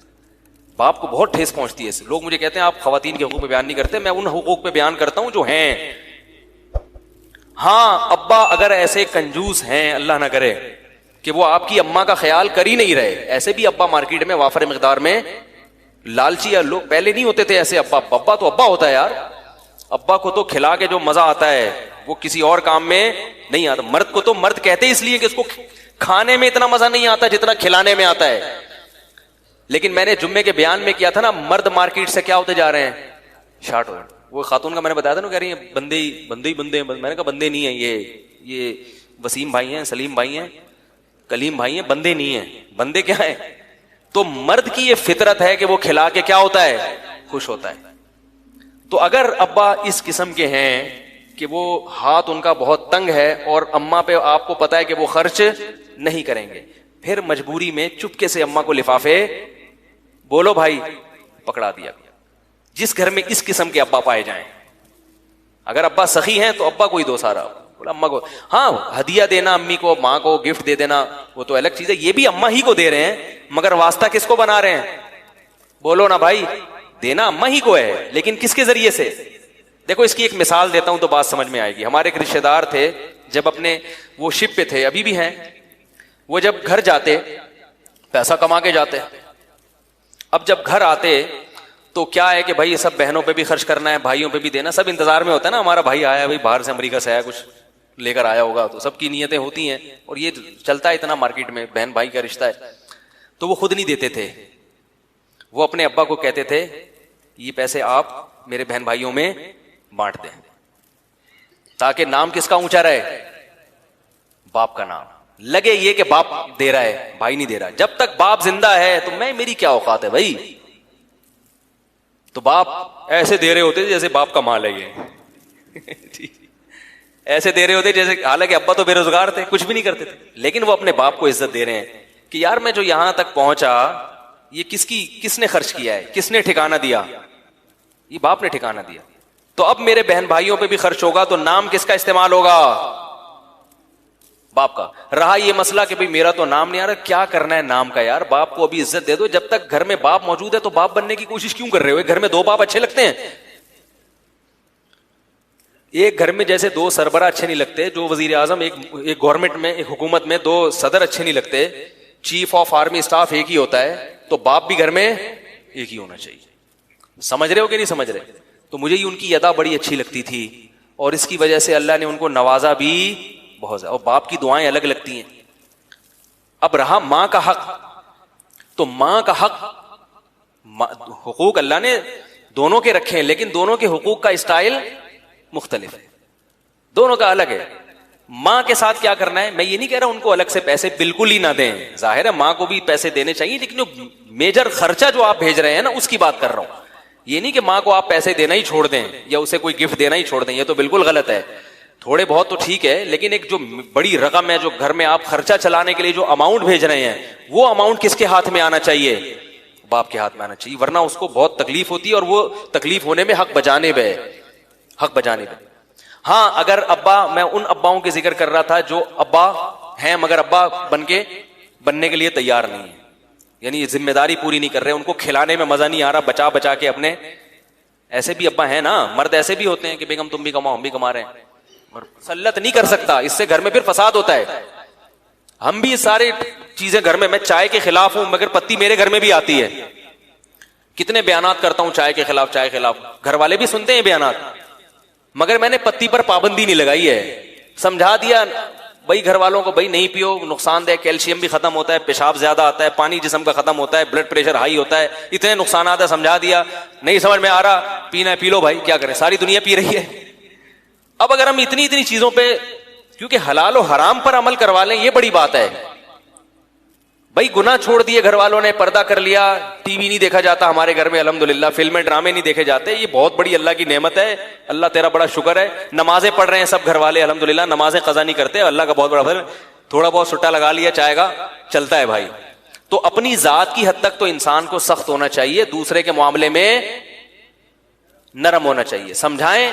باپ کو بہت ٹھیس پہنچتی ہے. لوگ مجھے کہتے ہیں آپ خواتین کے حقوق پہ بیان نہیں کرتے. میں ان حقوق پہ بیان کرتا ہوں جو ہیں. ہاں, ابا اگر ایسے کنجوس ہیں, اللہ نہ کرے, کہ وہ آپ کی اماں کا خیال کر ہی نہیں رہے, ایسے بھی ابا مارکیٹ میں وافر مقدار میں لالچی, یا لوگ پہلے نہیں ہوتے تھے ایسے ابا. ابا تو ابا ہوتا ہے یار. ابا کو تو کھلا کے جو مزہ آتا ہے وہ کسی اور کام میں نہیں آتا. مرد کو تو مرد کہتے اس لیے کہ اس کو کھانے میں اتنا مزہ نہیں آتا جتنا کھلانے میں آتا ہے. لیکن میں نے جمعے کے بیان میں کیا تھا نا, مرد مارکیٹ سے کیا ہوتے جا رہے ہیں؟ شارٹ ہو. وہ خاتون کا میں نے بتایا تھا نا, کہہ رہی ہیں بندے ہی بندے ہیں. میں نے کہا بندے نہیں ہیں, یہ وسیم بھائی ہیں, سلیم بھائی ہیں, کلیم بھائی ہیں, بندے نہیں ہیں. بندے کیا ہیں؟ تو مرد کی یہ فطرت ہے کہ وہ کھلا کے کیا ہوتا ہے؟ خوش ہوتا ہے. تو اگر ابا اس قسم کے ہیں کہ وہ ہاتھ ان کا بہت تنگ ہے اور اماں پہ آپ کو پتا ہے کہ وہ خرچ نہیں کریں گے, پھر مجبوری میں چپکے سے اماں کو لفافے, بولو بھائی, پکڑا دیا گیا. جس گھر میں اس قسم کے ابا پائے جائیں, اگر ابا سخی ہیں تو ابا کو ہی دو سارا, اماں کو. ہاں, ہدیہ دینا امی کو, ماں کو گفٹ دے دینا, وہ تو الگ چیز ہے. یہ بھی اماں ہی کو دے رہے ہیں, مگر واسطہ کس کو بنا رہے ہیں؟ بولو نا بھائی. دینا اماں ہی کو ہے, لیکن کس کے ذریعے سے؟ دیکھو اس کی ایک مثال دیتا ہوں تو بات سمجھ میں آئے گی. ہمارے ایک رشتے دار تھے, جب اپنے وہ شپ پہ تھے, ابھی بھی ہیں, وہ جب گھر جاتے پیسہ کما کے جاتے, اب جب گھر آتے تو کیا ہے کہ بھائی سب بہنوں پہ بھی خرچ کرنا ہے, بھائیوں پہ بھی دینا, سب انتظار میں ہوتا ہے نا, ہمارا بھائی آیا, بھائی باہر سے امریکہ سے آیا, کچھ لے کر آیا ہوگا, تو سب کی نیتیں ہوتی ہیں, اور یہ چلتا ہے اتنا مارکیٹ میں, بہن بھائی کا رشتہ ہے. تو وہ خود نہیں دیتے تھے, وہ اپنے ابا کو کہتے تھے یہ پیسے آپ میرے بہن بھائیوں میں بانٹ دیں, تاکہ نام کس کا اونچا رہے؟ باپ کا نام. لگے یہ کہ باپ دے رہا ہے, بھائی نہیں دے رہا. جب تک باپ زندہ ہے تو میری کیا اوقات ہے بھائی. تو باپ ایسے دے رہے ہوتے جیسے باپ کا مال ہے یہ, ایسے دے رہے ہوتے جیسے, حالانکہ ابا تو بے روزگار تھے, کچھ بھی نہیں کرتے تھے, لیکن وہ اپنے باپ کو عزت دے رہے ہیں کہ یار میں جو یہاں تک پہنچا یہ کس نے خرچ کیا ہے, کس نے ٹھکانہ دیا؟ یہ باپ نے ٹھکانہ دیا. تو اب میرے بہن بھائیوں پہ بھی خرچ ہوگا تو نام کس کا استعمال ہوگا؟ باپ کا. رہا یہ مسئلہ کہ بھئی میرا تو نام نہیں آ رہا, کیا کرنا ہے نام کا یار؟ باپ کو ابھی عزت دے دو. جب تک گھر میں باپ موجود ہے تو باپ بننے کی کوشش کیوں کر رہے ہو؟ گھر میں دو باپ اچھے لگتے ہیں؟ ایک گھر میں جیسے دو سربراہ اچھے نہیں لگتے, جو وزیر اعظم ایک گورنمنٹ میں, ایک حکومت میں دو صدر اچھے نہیں لگتے, چیف آف آرمی اسٹاف ایک ہی ہوتا ہے, تو باپ بھی گھر میں ایک ہی ہونا چاہیے. سمجھ رہے ہو کہ نہیں سمجھ رہے؟ تو مجھے یہ ان کی ادا بڑی اچھی لگتی تھی, اور اس کی وجہ سے اللہ نے ان کو نوازا بھی بہت زیادہ. اور باپ کی دعائیں الگ لگتی ہیں. اب رہا ماں کا حق, تو ماں کا حق, حقوق اللہ نے دونوں کے رکھے ہیں, لیکن دونوں کے حقوق کا اسٹائل مختلف ہے, دونوں کا الگ ہے. ماں کے ساتھ کیا کرنا ہے, میں یہ نہیں کہہ رہا ان کو الگ سے پیسے بالکل ہی نہ دیں, ظاہر ہے ماں کو بھی پیسے دینے چاہیے, لیکن جو میجر خرچہ جو آپ بھیج رہے ہیں نا اس کی بات کر رہا ہوں. یہ نہیں کہ ماں کو آپ پیسے دینا ہی چھوڑ دیں یا اسے کوئی گفٹ دینا ہی چھوڑ دیں, یہ تو بالکل غلط ہے. تھوڑے بہت تو ٹھیک ہے, لیکن ایک جو بڑی رقم ہے جو گھر میں آپ خرچہ چلانے کے لیے جو اماؤنٹ بھیج رہے ہیں, وہ اماؤنٹ کس کے ہاتھ میں آنا چاہیے؟ باپ کے ہاتھ میں آنا چاہیے, ورنہ اس کو بہت تکلیف ہوتی ہے, اور وہ تکلیف ہونے میں حق بجانب ہے, حق بجانب ہے. ہاں اگر ابا, میں ان اباؤں کے ذکر کر رہا تھا جو ابا ہیں مگر ابا بننے کے لیے تیار نہیں ہے, یعنی یہ ذمہ داری پوری نہیں کر رہے, ان کو کھلانے میں مزہ نہیں آ رہا, بچا بچا کے اپنے. ایسے بھی ابا ہیں نا, مرد ایسے بھی ہوتے ہیں کہ بیگم تم بھی کماؤ ہم بھی کما رہے ہیں, مسلط نہیں کر سکتا, اس سے گھر میں پھر فساد ہوتا ہے. ہم بھی سارے چیزیں گھر میں چائے کے خلاف ہوں مگر پتی میرے گھر میں بھی آتی ہے. کتنے بیانات کرتا ہوں چائے کے خلاف, چائے کے خلاف, گھر والے بھی سنتے ہیں بیانات, مگر میں نے پتی پر پابندی نہیں لگائی ہے. سمجھا دیا بھائی گھر والوں کو, بھائی نہیں پیو, نقصان دہ, کیلشیم بھی ختم ہوتا ہے, پیشاب زیادہ آتا ہے, پانی جسم کا ختم ہوتا ہے, بلڈ پریشر ہائی ہوتا ہے, اتنے نقصانات ہے. سمجھا دیا, نہیں سمجھ میں آ رہا, پینا ہے پی لو بھائی, کیا کریں, ساری دنیا پی رہی ہے. اب اگر ہم اتنی چیزوں پہ, کیونکہ حلال و حرام پر عمل کروا لیں, یہ بڑی بات ہے. بھائی گناہ چھوڑ دیے گھر والوں نے, پردہ کر لیا, ٹی وی نہیں دیکھا جاتا ہمارے گھر میں الحمدللہ, فلمیں ڈرامے نہیں دیکھے جاتے, یہ بہت بڑی اللہ کی نعمت ہے, اللہ تیرا بڑا شکر ہے. نمازیں پڑھ رہے ہیں سب گھر والے الحمدللہ, نمازیں قضا نہیں کرتے, اللہ کا بہت بڑا فضل. تھوڑا بہت سٹا لگا لیا چائے کا, چلتا ہے بھائی. تو اپنی ذات کی حد تک تو انسان کو سخت ہونا چاہیے, دوسرے کے معاملے میں نرم ہونا چاہیے. سمجھائیں,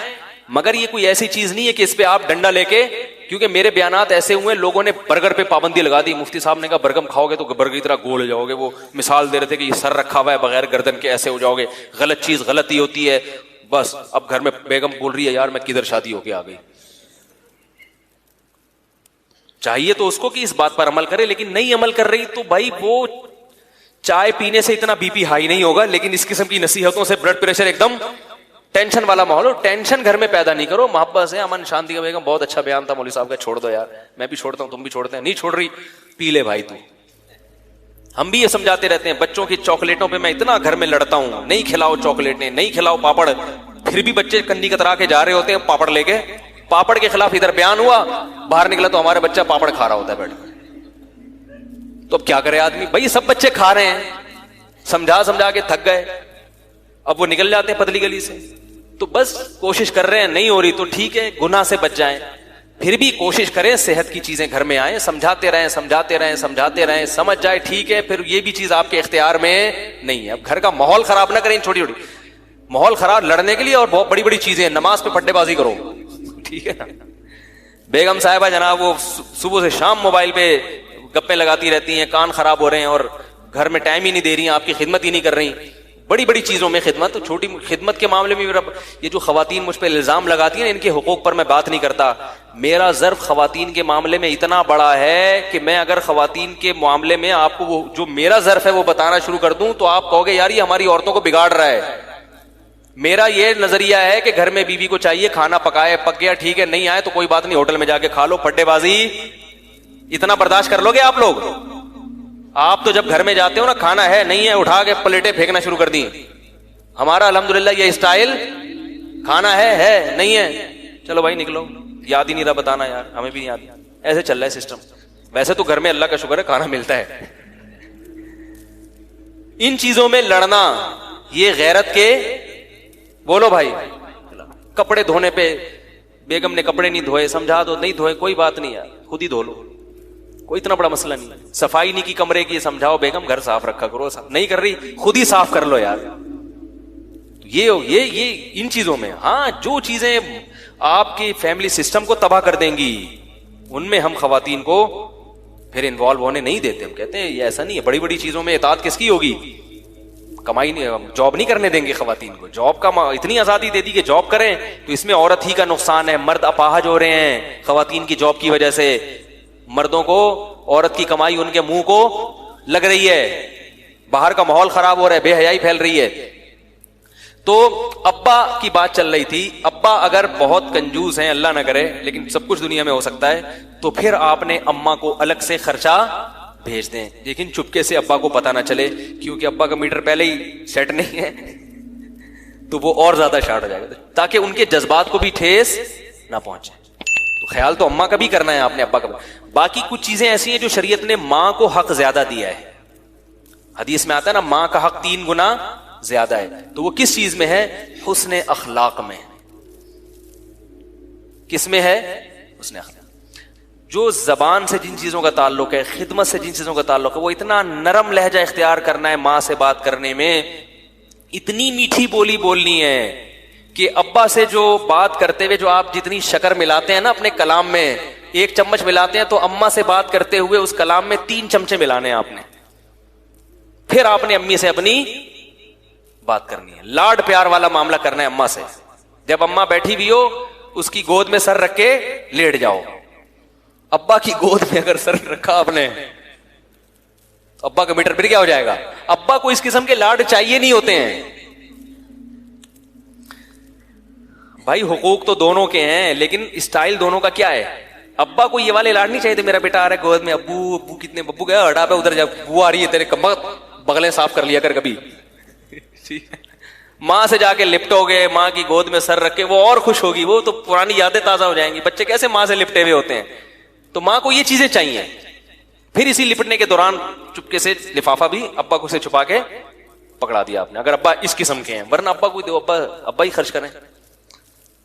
مگر یہ کوئی ایسی چیز نہیں ہے کہ اس پہ آپ ڈنڈا لے کے, کیونکہ میرے بیانات ایسے ہوئے لوگوں نے برگر پہ پابندی لگا دی. مفتی صاحب نے کہا برگم کھاؤ گے تو برگر کی طرح گول ہو جاؤ گے. وہ مثال دے رہے تھے کہ یہ سر رکھا ہوا ہے بغیر گردن کے, ایسے ہو جاؤ گے. غلط چیز غلط ہی ہوتی ہے. بس اب گھر میں بیگم بول رہی ہے یار میں کدھر شادی ہو کے آ گئی. چاہیے تو اس کو کہ اس بات پر عمل کرے, لیکن نہیں عمل کر رہی تو بھائی وہ چائے پینے سے اتنا بی پی ہائی نہیں ہوگا, لیکن اس قسم کی نصیحتوں سے بلڈ پریشر ایک دم ٹینشن والا ماحول ہو. ٹینشن گھر میں پیدا نہیں کرو, محبت سے, امن شانتی کا. بیگم بہت اچھا بیان تھا مولوی صاحب کا, چھوڑ دو یار, میں بھی چھوڑتا ہوں, تم بھی چھوڑتے ہیں, نہیں چھوڑ رہی, پی لے بھائی تو. ہم بھی یہ سمجھاتے رہتے ہیں, بچوں کی چاکلیٹوں پہ میں اتنا گھر میں لڑتا ہوں, نہیں کھلاؤ چاکلیٹیں, نہیں کھلاؤ پاپڑ, پھر بھی بچے کنی کترا کے جا رہے ہوتے ہیں پاپڑ لے کے. پاپڑ کے خلاف ادھر بیان ہوا, باہر نکلا تو ہمارا بچہ پاپڑ کھا رہا ہوتا ہے بیٹھ. تو اب کیا کرے آدمی, بھائی سب بچے کھا رہے ہیں, سمجھا کے تھک گئے, اب وہ نکل جاتے ہیں پتلی گلی سے. تو بس کوشش کر رہے ہیں, نہیں ہو رہی تو ٹھیک ہے, گناہ سے بچ جائیں, پھر بھی کوشش کریں صحت کی چیزیں گھر میں آئیں, سمجھاتے رہیں, سمجھ جائے ٹھیک ہے, پھر یہ بھی چیز آپ کے اختیار میں نہیں ہے. اب گھر کا ماحول خراب نہ کریں, چھوٹی چھوٹی ماحول خراب لڑنے کے لیے, اور بہت بڑی بڑی چیزیں, نماز پہ پٹے بازی کرو, ٹھیک ہے نا. بیگم صاحبہ جناب وہ صبح سے شام موبائل پہ گپیں لگاتی رہتی ہیں, کان خراب ہو رہے ہیں, اور گھر میں ٹائم ہی نہیں دے رہی ہیں, آپ کی خدمت ہی نہیں کر رہی. بڑی بڑی چیزوں میں خدمت, چھوٹی خدمت کے معاملے میں یہ جو خواتین مجھ پہ الزام لگاتی ہیں ان کے حقوق پر میں بات نہیں کرتا. میرا ظرف خواتین کے معاملے میں اتنا بڑا ہے کہ میں اگر خواتین کے معاملے میں آپ کو وہ جو میرا ظرف ہے وہ بتانا شروع کر دوں تو آپ کہو گے یار یہ ہماری عورتوں کو بگاڑ رہا ہے. میرا یہ نظریہ ہے کہ گھر میں بیوی کو چاہیے کھانا پکائے, پک گیا ٹھیک ہے, نہیں آئے تو کوئی بات نہیں, ہوٹل میں جا کے کھا لو, پڈے بازی اتنا برداشت کر لو گے آپ لوگ؟ آپ تو جب گھر میں جاتے ہو نا, کھانا ہے نہیں ہے, اٹھا کے پلیٹیں پھینکنا شروع کر دی. ہمارا الحمدللہ یہ اسٹائل, کھانا ہے نہیں ہے, چلو بھائی نکلو, یاد ہی نہیں رہا بتانا یار, ہمیں بھی نہیں یاد, ایسے چل رہا ہے سسٹم. ویسے تو گھر میں اللہ کا شکر ہے کھانا ملتا ہے. ان چیزوں میں لڑنا یہ غیرت کے, بولو بھائی. کپڑے دھونے پہ بیگم نے کپڑے نہیں دھوئے, سمجھا دو, نہیں دھوئے کوئی بات نہیں یار, خود ہی دھو لو, کوئی اتنا بڑا مسئلہ نہیں. صفائی نہیں کی کمرے کی, سمجھاؤ بیگم گھر صاف رکھا کرو, نہیں کر رہی خود ہی صاف کر لو یار. یہ ان چیزوں میں, ہاں جو چیزیں آپ کی فیملی سسٹم کو تباہ کر دیں گی ان میں ہم خواتین کو پھر انوالو ہونے نہیں دیتے. ہم کہتے ہیں یہ ایسا نہیں ہے, بڑی بڑی چیزوں میں اطاعت کس کی ہوگی, کمائی نہیں, جاب نہیں کرنے دیں گے خواتین کو. جاب کا اتنی آزادی دے دی کہ جاب کریں تو اس میں عورت ہی کا نقصان ہے. مرد اپاہج ہو رہے ہیں خواتین کی جاب کی وجہ سے, مردوں کو عورت کی کمائی ان کے منہ کو لگ رہی ہے, باہر کا ماحول خراب ہو رہا ہے, بے حیائی پھیل رہی ہے. تو ابا کی بات چل رہی تھی. ابا اگر بہت کنجوس ہیں, اللہ نہ کرے, لیکن سب کچھ دنیا میں ہو سکتا ہے, تو پھر آپ نے اماں کو الگ سے خرچہ بھیج دیں, لیکن چپکے سے ابا کو پتہ نہ چلے, کیونکہ ابا کا میٹر پہلے ہی سیٹ نہیں ہے تو وہ اور زیادہ شارٹ ہو جائے گا, تاکہ ان کے جذبات کو بھی ٹھیس نہ پہنچے. تو خیال تو اماں کا بھی کرنا ہے آپ نے, ابا کا. باقی کچھ چیزیں ایسی ہیں جو شریعت نے ماں کو حق زیادہ دیا ہے. حدیث میں آتا ہے نا, ماں کا حق 3 گنا زیادہ ہے. تو وہ کس چیز میں ہے؟ حسن اخلاق میں. کس میں ہے؟ حسن اخلاق. جو زبان سے جن چیزوں کا تعلق ہے, خدمت سے جن چیزوں کا تعلق ہے, وہ اتنا نرم لہجہ اختیار کرنا ہے ماں سے بات کرنے میں, اتنی میٹھی بولی بولنی ہے کہ ابا سے جو بات کرتے ہوئے جو آپ جتنی شکر ملاتے ہیں نا اپنے کلام میں, 1 چمچ ملاتے ہیں, تو اماں سے بات کرتے ہوئے اس کلام میں 3 چمچے ملانے ہیں آپ نے. پھر آپ نے امی سے اپنی بات کرنی ہے, لاڈ پیار والا معاملہ کرنا ہے اماں سے. جب اماں بیٹھی ہوئی ہو اس کی گود میں سر رکھ کے لیٹ جاؤ. ابا کی گود میں اگر سر رکھا آپ نے تو ابا کا میٹر پھر کیا ہو جائے گا. ابا کو اس قسم کے لاڈ چاہیے نہیں ہوتے ہیں بھائی. حقوق تو دونوں کے ہیں, لیکن اسٹائل دونوں کا کیا ہے. ابا کو یہ والے لاڈ نہیں چاہیے, میرا بیٹا آ رہا ہے گود میں, ابو ابو کتنے, ابو گیا ہٹا پہ ادھر جا, وہ آ رہی ہے تیرے بغلیں صاف کر لیا کر کبھی. ماں سے جا کے لپٹو گے, ماں کی گود میں سر رکھ کے, وہ اور خوش ہوگی, وہ تو پرانی یادیں تازہ ہو جائیں گی. بچے کیسے ماں سے لپٹے ہوئے ہوتے ہیں. تو ماں کو یہ چیزیں چاہیے. پھر اسی لپٹنے کے دوران چپکے سے لفافہ بھی ابا کو سے چھپا کے پکڑا دیا آپ نے, اگر ابا اس قسم کے ہیں, ورنہ ابا کو دو, ابا ہی خرچ کریں.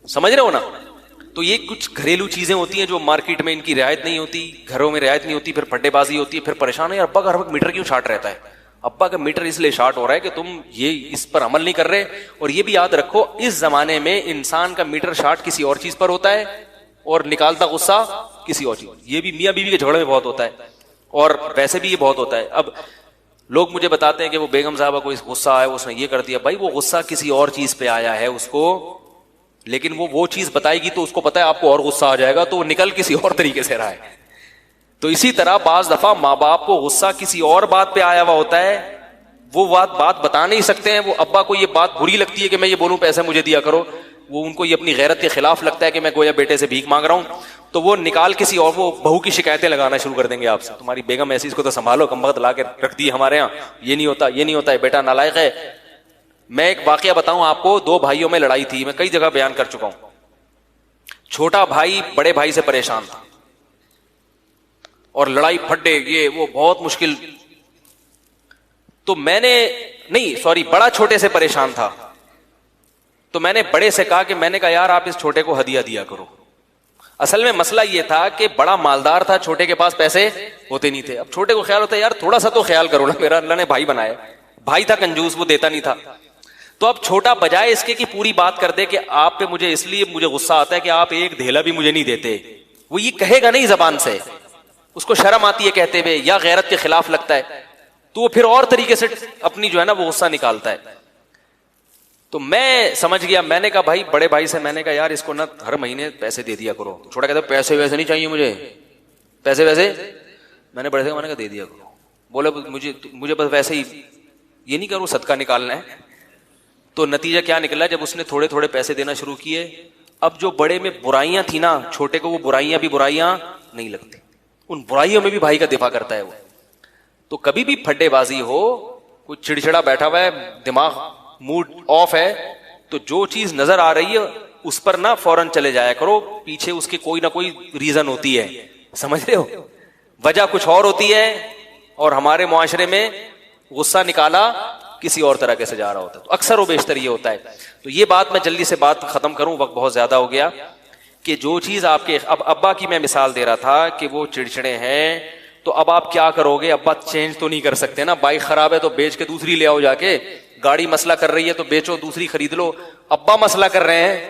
سمجھ رہے ہو نا. تو یہ کچھ گھریلو چیزیں ہوتی ہیں جو مارکیٹ میں ان کی رعایت نہیں ہوتی, گھروں میں رعایت نہیں ہوتی, پھر پھڈے بازی ہوتی ہے, پھر پریشان ہے, ابا کا ہر وقت میٹر کیوں شارٹ رہتا ہے. ابا کا میٹر اس لیے شارٹ ہو رہا ہے کہ تم یہ اس پر عمل نہیں کر رہے. اور یہ بھی یاد رکھو, اس زمانے میں انسان کا میٹر شارٹ کسی اور چیز پر ہوتا ہے اور نکالتا غصہ کسی اور چیز. یہ بھی میاں بیوی کے جھگڑے میں بہت ہوتا ہے, اور ویسے بھی یہ بہت ہوتا ہے. اب لوگ مجھے بتاتے ہیں کہ وہ بیگم صاحبہ کو غصہ آیا, اس نے یہ کر دیا. بھائی وہ غصہ کسی اور چیز پہ آیا ہے اس کو, لیکن وہ چیز بتائے گی تو اس کو پتا ہے آپ کو اور غصہ آ جائے گا, تو وہ نکل کسی اور طریقے سے رہا ہے. تو اسی طرح بعض دفعہ ماں باپ کو غصہ کسی اور بات پہ آیا ہوا ہوتا ہے, وہ بات بتا نہیں سکتے ہیں. وہ ابا کو یہ بات بری لگتی ہے کہ میں یہ بولوں پیسے مجھے دیا کرو, وہ ان کو یہ اپنی غیرت کے خلاف لگتا ہے کہ میں گویا بیٹے سے بھیک مانگ رہا ہوں, تو وہ نکال کسی اور, وہ بہو کی شکایتیں لگانا شروع کر دیں گے آپ سے. تمہاری بیگم ایسی, اس کو تو سنبھالو, کم وقت لا کے رکھ دی ہمارے یہاں, یہ نہیں ہوتا, یہ نہیں ہوتا ہے, بیٹا نالائق ہے. میں ایک واقعہ بتاؤں آپ کو, 2 بھائیوں میں لڑائی تھی, میں کئی جگہ بیان کر چکا ہوں. چھوٹا بھائی بڑے بھائی سے پریشان تھا, اور لڑائی پھڈے یہ وہ بہت مشکل. تو میں نے بڑا چھوٹے سے پریشان تھا, تو میں نے بڑے سے کہا کہ میں نے کہا یار آپ اس چھوٹے کو ہدیہ دیا کرو. اصل میں مسئلہ یہ تھا کہ بڑا مالدار تھا, چھوٹے کے پاس پیسے ہوتے نہیں تھے. اب چھوٹے کو خیال ہوتا ہے یار تھوڑا سا تو خیال کرو نا, میرا اللہ نے بھائی بنایا. بھائی تھا کنجوس, وہ دیتا نہیں تھا. تو اب چھوٹا بجائے اس کے کہ پوری بات کر دے کہ آپ پہ مجھے اس لیے مجھے غصہ آتا ہے کہ آپ ایک دھیلا بھی مجھے نہیں دیتے, وہ یہ کہے گا نہیں زبان سے, اس کو شرم آتی ہے کہتے ہوئے, یا غیرت کے خلاف لگتا ہے, تو وہ پھر اور طریقے سے اپنی جو ہے نا وہ غصہ نکالتا ہے. تو میں سمجھ گیا, میں نے کہا بھائی بڑے بھائی سے, میں نے کہا یار اس کو نا ہر مہینے پیسے دے دیا کرو. چھوٹا کہتا ہے پیسے ویسے نہیں چاہیے مجھے, پیسے ویسے. میں نے بڑے سے میں نے کہا دے دیا کرو. بولے مجھے بس ویسے ہی یہ نہیں کروں, صدقہ نکالنا ہے. تو نتیجہ کیا نکلا, جب اس نے تھوڑے تھوڑے پیسے دینا شروع کیے, اب جو بڑے میں برائیاں تھی نا, چھوٹے کو وہ برائیاں بھی برائیاں نہیں لگتی, ان برائیوں میں بھی بھائی کا دفاع کرتا ہے وہ. تو کبھی بھی پھڈے بازی ہو, کوئی چڑچڑا بیٹھا ہوا ہے, دماغ موڈ آف ہے, تو جو چیز نظر آ رہی ہے اس پر نہ فوراً چلے جایا کرو, پیچھے اس کی کوئی نہ کوئی ریزن ہوتی ہے. سمجھ رہے ہو, وجہ کچھ اور ہوتی ہے, اور ہمارے معاشرے میں غصہ نکالا کسی اور طرح کے سے جا رہا ہوتا ہے. تو اکثر و بیشتر یہ ہوتا ہے. تو یہ بات میں جلدی سے بات ختم کروں, وقت بہت زیادہ ہو گیا, کہ جو چیز آپ کے اب ابا کی میں مثال دے رہا تھا کہ وہ چڑچڑے ہیں, تو اب آپ کیا کرو گے؟ ابا چینج تو نہیں کر سکتے نا، بائک خراب ہے تو بیچ کے دوسری لے آؤ جا کے، گاڑی مسئلہ کر رہی ہے تو بیچو دوسری خرید لو. ابا مسئلہ کر رہے ہیں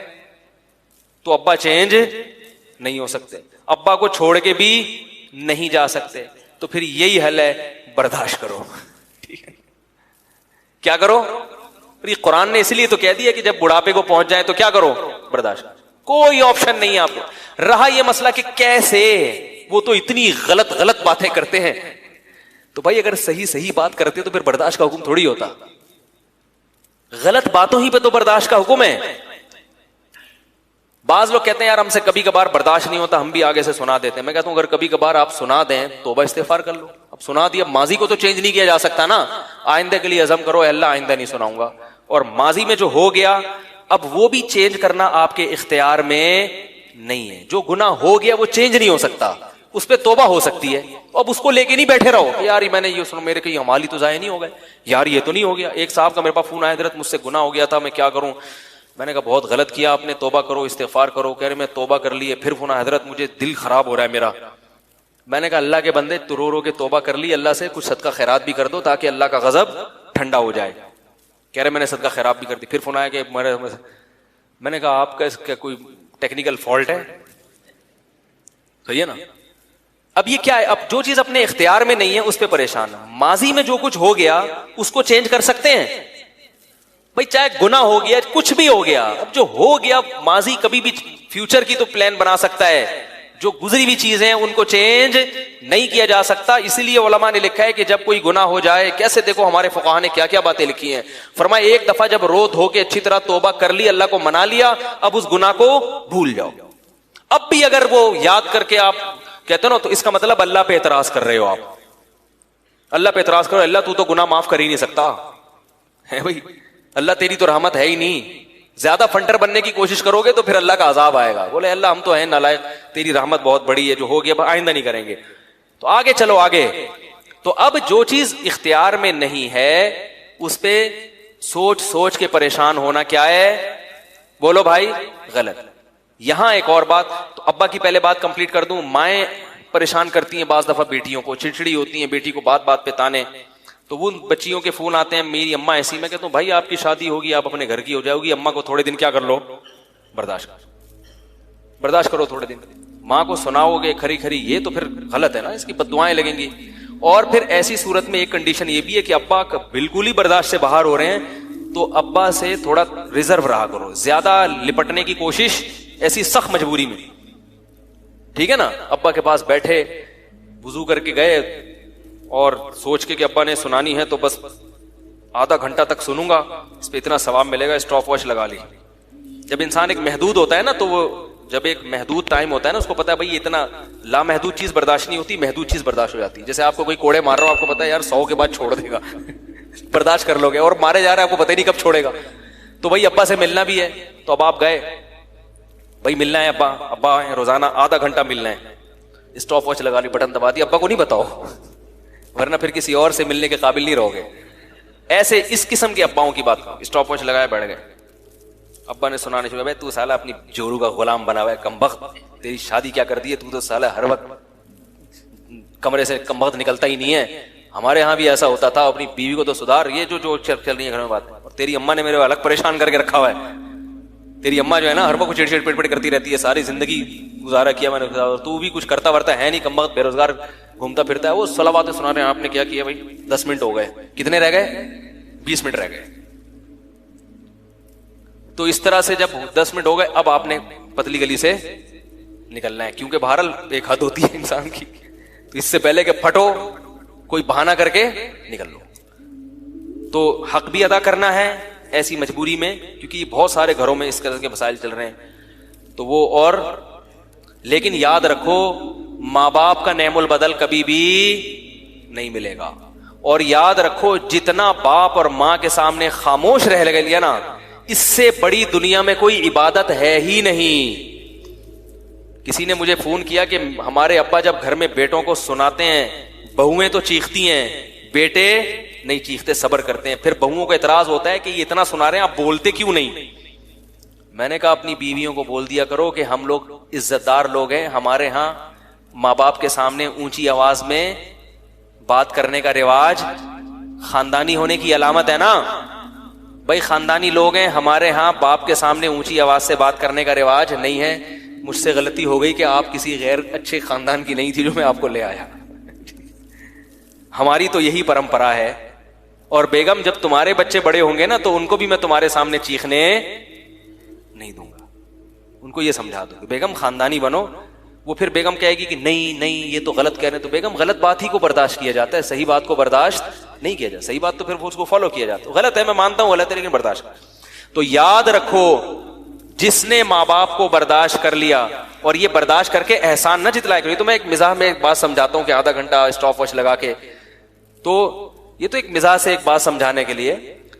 تو ابا چینج نہیں ہو سکتے، ابا کو چھوڑ کے بھی نہیں جا سکتے. تو پھر یہی حل ہے، برداشت کرو. ٹھیک ہے، کیا کرو؟ قرآن نے اس لیے تو کہہ دیا کہ جب بڑھاپے کو پہنچ جائے تو کیا کرو؟ برداشت. کوئی آپشن نہیں ہے آپ کو. رہا یہ مسئلہ کہ کیسے، وہ تو اتنی غلط باتیں کرتے ہیں. تو بھائی اگر صحیح بات کرتے تو پھر برداشت کا حکم تھوڑی ہوتا. غلط باتوں ہی پہ تو برداشت کا حکم ہے. بعض لوگ کہتے ہیں یار ہم سے کبھی کبھار برداشت نہیں ہوتا، ہم بھی آگے سے سنا دیتے ہیں. میں کہتا ہوں اگر کبھی کبھار آپ سنا دیں توبہ استغفار کر لو. اب سنا دیا، ماضی کو تو چینج نہیں کیا جا سکتا نا. آئندہ کے لیے عزم کرو، اللہ آئندہ نہیں سناؤں گا. اور ماضی میں جو ہو گیا اب وہ بھی چینج کرنا آپ کے اختیار میں نہیں ہے. جو گناہ ہو گیا وہ چینج نہیں ہو سکتا، اس پہ توبہ ہو سکتی ہے. اب اس کو لے کے نہیں بیٹھے رہو کہ یار میں نے یہ سنو، میرے کہیں امالی تو ضائع نہیں ہو گئے، یار یہ تو نہیں ہو گیا. ایک صاحب کا میرے پاس فون آیا، حضرت مجھ سے گناہ ہو گیا تھا، میں کیا کروں؟ میں نے کہا بہت غلط کیا آپ نے، توبہ کرو استغفار کرو. کہہ رہے میں توبہ کر لی ہے. پھر فون آیا، حضرت مجھے دل خراب ہو رہا ہے میرا. میں نے کہا اللہ کے بندے تو رو کے توبہ کر لی، اللہ سے کچھ صدقہ خیرات بھی کر دو تاکہ اللہ کا غضب ٹھنڈا ہو جائے. کہہ رہے میں نے صدقہ خیرات بھی کر دی. پھر فون آیا کہ میں نے کہا آپ کا کوئی ٹیکنیکل فالٹ ہے. صحیح ہے نا. اب یہ کیا ہے؟ اب جو چیز اپنے اختیار میں نہیں ہے اس پہ پریشان. ماضی میں جو کچھ ہو گیا اس کو چینج کر سکتے ہیں بھائی، چاہے گناہ ہو گیا کچھ بھی ہو گیا. اب جو ہو گیا ماضی، کبھی بھی فیوچر کی تو پلان بنا سکتا ہے، جو گزری ہوئی چیزیں ان کو چینج نہیں کیا جا سکتا. اسی لیے علماء نے لکھا ہے کہ جب کوئی گناہ ہو جائے، کیسے دیکھو ہمارے فقہاء نے کیا کیا باتیں لکھی ہیں. فرمایا ایک دفعہ جب رو دھو کے اچھی طرح توبہ کر لی، اللہ کو منا لیا، اب اس گناہ کو بھول جاؤ. اب بھی اگر وہ یاد کر کے آپ کہتے ہو نا، تو اس کا مطلب اللہ پہ اعتراض کر رہے ہو. آپ اللہ پہ اعتراض کرو، اللہ تو گناہ معاف کر ہی نہیں سکتا ہے بھائی، اللہ تیری تو رحمت ہے ہی نہیں. زیادہ فنٹر بننے کی کوشش کرو گے تو پھر اللہ کا عذاب آئے گا. بولے اللہ ہم تو ہیں نالائق، تیری رحمت بہت بڑی ہے، جو ہو گیا آئندہ نہیں کریں گے. تو آگے چلو آگے. تو اب جو چیز اختیار میں نہیں ہے اس پہ سوچ کے پریشان ہونا کیا ہے؟ بولو بھائی غلط. یہاں ایک اور بات، تو ابا کی پہلے بات کمپلیٹ کر دوں. مائیں پریشان کرتی ہیں بعض دفعہ بیٹیوں کو، چڑچڑی ہوتی ہیں بیٹی کو بات پہ تانے. تو وہ بچیوں کے فون آتے ہیں میری اماں ایسی. میں کہتا ہوں بھائی آپ کی شادی ہوگی، آپ اپنے گھر کی ہو جاؤ گی، اماں کو تھوڑے دن کیا کر لو؟ برداشت کرو تھوڑے دن. ماں کو سناؤ گے کھری یہ تو پھر غلط ہے نا، اس کی بددعائیں لگیں گی. اور پھر ایسی صورت میں ایک کنڈیشن یہ بھی ہے کہ ابا بالکل ہی برداشت سے باہر ہو رہے ہیں تو ابا سے تھوڑا ریزرو رہا کرو. زیادہ لپٹنے کی کوشش ایسی سخت مجبوری میں، ٹھیک ہے نا. ابا کے پاس بیٹھے، وضو کر کے گئے اور سوچ کے کہ ابا نے سنانی ہے تو بس آدھا گھنٹہ تک سنوں گا، اس پہ اتنا ثواب ملے گا، اسٹاپ واچ لگا لی. جب انسان ایک محدود ہوتا ہے نا، تو وہ جب ایک محدود ٹائم ہوتا ہے نا، اس کو پتا ہے بھائی اتنا لامحدود چیز برداشت نہیں ہوتی، محدود چیز برداشت ہو جاتی ہے. جیسے آپ کو کوئی کوڑے مار رہا ہو، آپ کو پتا ہے یار 100 کے بعد چھوڑ دے گا، برداشت کر لو گے. اور مارے جا رہا ہے، آپ کو پتہ ہی نہیں کب چھوڑے گا. تو بھائی ابا سے ملنا بھی ہے، تو اب آپ گئے بھائی ملنا ہے، ابا روزانہ آدھا گھنٹہ ملنا ہے. اسٹاپ واچ لگا لی، بٹن دبا دی. ابا کو نہیں بتاؤ ورنہ پھر کسی اور سے ملنے کے قابل نہیں رہو گے. ایسے اس قسم کے اباؤں کی بات کرو. اسٹاپ واچ لگایا، بیٹھ گئے. ابا نے سنانے شروع، بھائی تو سالہ اپنی جورو کا غلام بنا ہوا ہے، کمبخت، تیری شادی کیا کر دی ہے، تو تو سالہ ہر وقت کمرے سے کمبخت نکلتا ہی نہیں ہے. ہمارے ہاں بھی ایسا ہوتا تھا، اپنی بیوی کو تو سدھار. یہ جو چل رہی ہے گھر میں بات. اور تیری اماں نے میرے الگ پریشان کر کے رکھا ہوا ہے. تیری اماں جو ہے نا ہر وقت چڑ پٹ کرتی رہتی ہے، ساری زندگی گزارا کیا میں نے، تو بھی کچھ کرتا ورتا ہے نہیں، کمبخت بے روزگار گھومتا پھرتا ہے. وہ صلواتیں سنا رہے ہیں، آپ نے کیا کیا بھائی؟ 10 منٹ ہو گئے. کتنے رہ گئے؟ 20 منٹ رہ گئے. تو اس طرح سے جب 10 منٹ ہو گئے، اب آپ نے پتلی گلی سے نکلنا ہے، کیونکہ بہرحال ایک حد ہوتی ہے انسان کی. تو اس سے پہلے کہ پھٹو، کوئی بہانہ کر کے نکل لو. تو حق بھی ادا کرنا ہے ایسی مجبوری میں، کیونکہ یہ بہت سارے گھروں میں اس طرح کے مسائل چل رہے ہیں. تو وہ اور لیکن یاد رکھو ماں باپ کا نعم البدل کبھی بھی نہیں ملے گا. اور یاد رکھو جتنا باپ اور ماں کے سامنے خاموش رہ لگے نا، اس سے بڑی دنیا میں کوئی عبادت ہے ہی نہیں. کسی نے مجھے فون کیا کہ ہمارے ابا جب گھر میں بیٹوں کو سناتے ہیں، بہویں تو چیختی ہیں، بیٹے نہیں چیختے، صبر کرتے ہیں. پھر بہوؤں کو اعتراض ہوتا ہے کہ یہ اتنا سنا رہے ہیں، آپ بولتے کیوں نہیں؟ میں نے کہا اپنی بیویوں کو بول دیا کرو کہ ہم لوگ عزت دار لوگ ہیں، ہمارے ہاں ماں باپ کے سامنے اونچی آواز میں بات کرنے کا رواج خاندانی ہونے کی علامت ہے نا. بھائی خاندانی لوگ ہیں, ہمارے ہاں باپ کے سامنے اونچی آواز سے بات کرنے کا رواج نہیں ہے. مجھ سے غلطی ہو گئی کہ آپ کسی غیر اچھے خاندان کی نہیں تھی جو میں آپ کو لے آیا. ہماری تو یہی پرمپرا ہے. اور بیگم جب تمہارے بچے بڑے ہوں گے نا تو ان کو بھی میں تمہارے سامنے چیخنے نہیں دوں گا, ان کو یہ سمجھا دوں گا بیگم خاندانی بنو. وہ پھر بیگم کہے گی کہ نہیں یہ تو غلط کہہ رہے ہیں, تو بیگم غلط بات ہی کو برداشت کیا جاتا ہے, صحیح بات کو برداشت نہیں کیا جاتا. صحیح بات تو پھر اس کو فالو کیا جاتا ہے. غلط ہے میں مانتا ہوں غلط ہے لیکن برداشت. تو یاد رکھو جس نے ماں باپ کو برداشت کر لیا, اور یہ برداشت کر کے احسان نہ جتلایا کرو. تو میں ایک مزاح میں ایک بات سمجھاتا ہوں کہ آدھا گھنٹہ اسٹاپ واچ لگا کے, تو یہ تو ایک مزاح سے ایک بات سمجھانے کے لیے,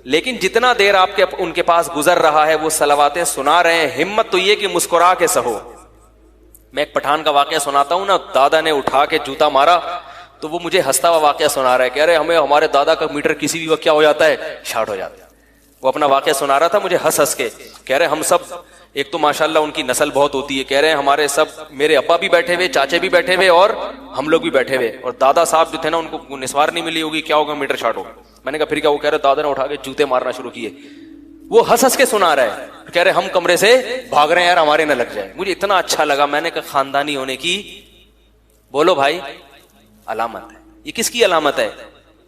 لیکن جتنا دیر آپ کے ان کے پاس گزر رہا ہے وہ صلواتیں سنا رہے ہیں, ہمت تو یہ کہ مسکرا کے سہو. میں ایک پٹھان کا واقعہ سناتا ہوں نا, دادا نے اٹھا کے جوتا مارا تو وہ مجھے ہنستا ہوا واقعہ سنا رہا ہے, کہہ رہے ہمیں ہمارے دادا کا میٹر کسی بھی وقت کیا ہو جاتا ہے, شارٹ ہو جاتا ہے. وہ اپنا واقعہ سنا رہا تھا مجھے ہنس کے, کہہ رہے ہم سب, ایک تو ماشاءاللہ ان کی نسل بہت ہوتی ہے, کہہ رہے ہیں ہمارے سب, میرے ابا بھی بیٹھے ہوئے, چاچے بھی بیٹھے ہوئے, اور ہم لوگ بھی بیٹھے ہوئے, اور دادا صاحب جو تھے نا ان کو نسوار نہیں ملی ہوگی, کیا ہوگا میٹر شارٹ ہوگا. میں نے کہا پھر کیا؟ وہ کہہ رہے دادا نے اٹھا کے جوتے مارنا شروع کیے. وہ ہنس کے سنا رہا ہے, کہہ رہے ہم کمرے سے بھاگ رہے ہیں یار ہمارے نہ لگ جائے. مجھے اتنا اچھا لگا, میں نے کہا خاندانی ہونے کی بولو بھائی علامت ہے. یہ کس کی علامت ہے؟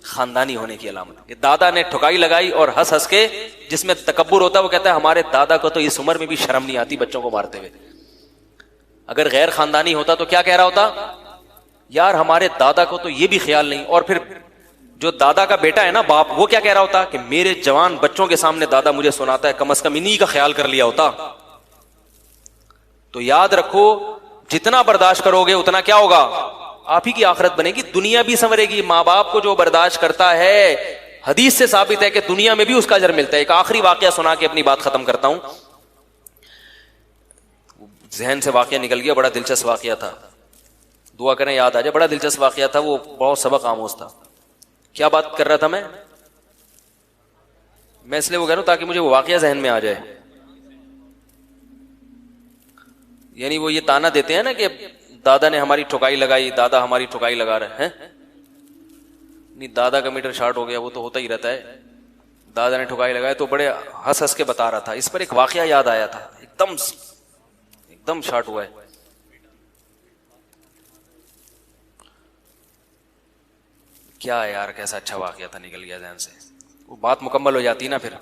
خاندانی ہونے کی علامت. دادا نے ٹھکائی لگائی اور ہنس کے, جس میں تکبر ہوتا ہے وہ کہتا ہے ہمارے دادا کو تو اس عمر میں بھی شرم نہیں آتی بچوں کو مارتے ہوئے. اگر غیر خاندانی ہوتا تو کیا کہہ رہا ہوتا؟ یار ہمارے دادا کو تو یہ بھی خیال نہیں. اور پھر جو دادا کا بیٹا ہے نا باپ, وہ کیا کہہ رہا ہوتا کہ میرے جوان بچوں کے سامنے دادا مجھے سناتا ہے, کم از کم انہی کا خیال کر لیا ہوتا. تو یاد رکھو جتنا برداشت کرو گے اتنا کیا ہوگا, آپ ہی کی آخرت بنے گی, دنیا بھی سنورے گی. ماں باپ کو جو برداشت کرتا ہے, حدیث سے ثابت ہے کہ دنیا میں بھی اس کا اجر ملتا ہے. ایک آخری واقعہ سنا کے اپنی بات ختم کرتا ہوں, ذہن سے واقعہ نکل گیا, بڑا دلچسپ واقعہ تھا, دعا کریں یاد آ جائے. بڑا دلچسپ واقعہ تھا, وہ بہت سبق آموز تھا. کیا بات کر رہا تھا میں اس لیے وہ کہہ رہا ہوں تاکہ مجھے وہ واقعہ ذہن میں آ جائے. یعنی وہ یہ تانا دیتے ہیں نا کہ دادا نے ہماری ٹھکائی لگائی, دادا ہماری ٹھکائی لگا رہے ہیں. نہیں, دادا کا میٹر شارٹ ہو گیا وہ تو ہوتا ہی رہتا ہے, دادا نے ٹھکائی لگائی. تو بڑے ہنس کے بتا رہا تھا. اس پر ایک واقعہ یاد آیا تھا, ایک دم شارٹ ہوا ہے. کیا ہے یار, کیسا اچھا واقعہ تھا, نکل گیا ذہن سے. وہ بات مکمل ہو جاتی نا پھر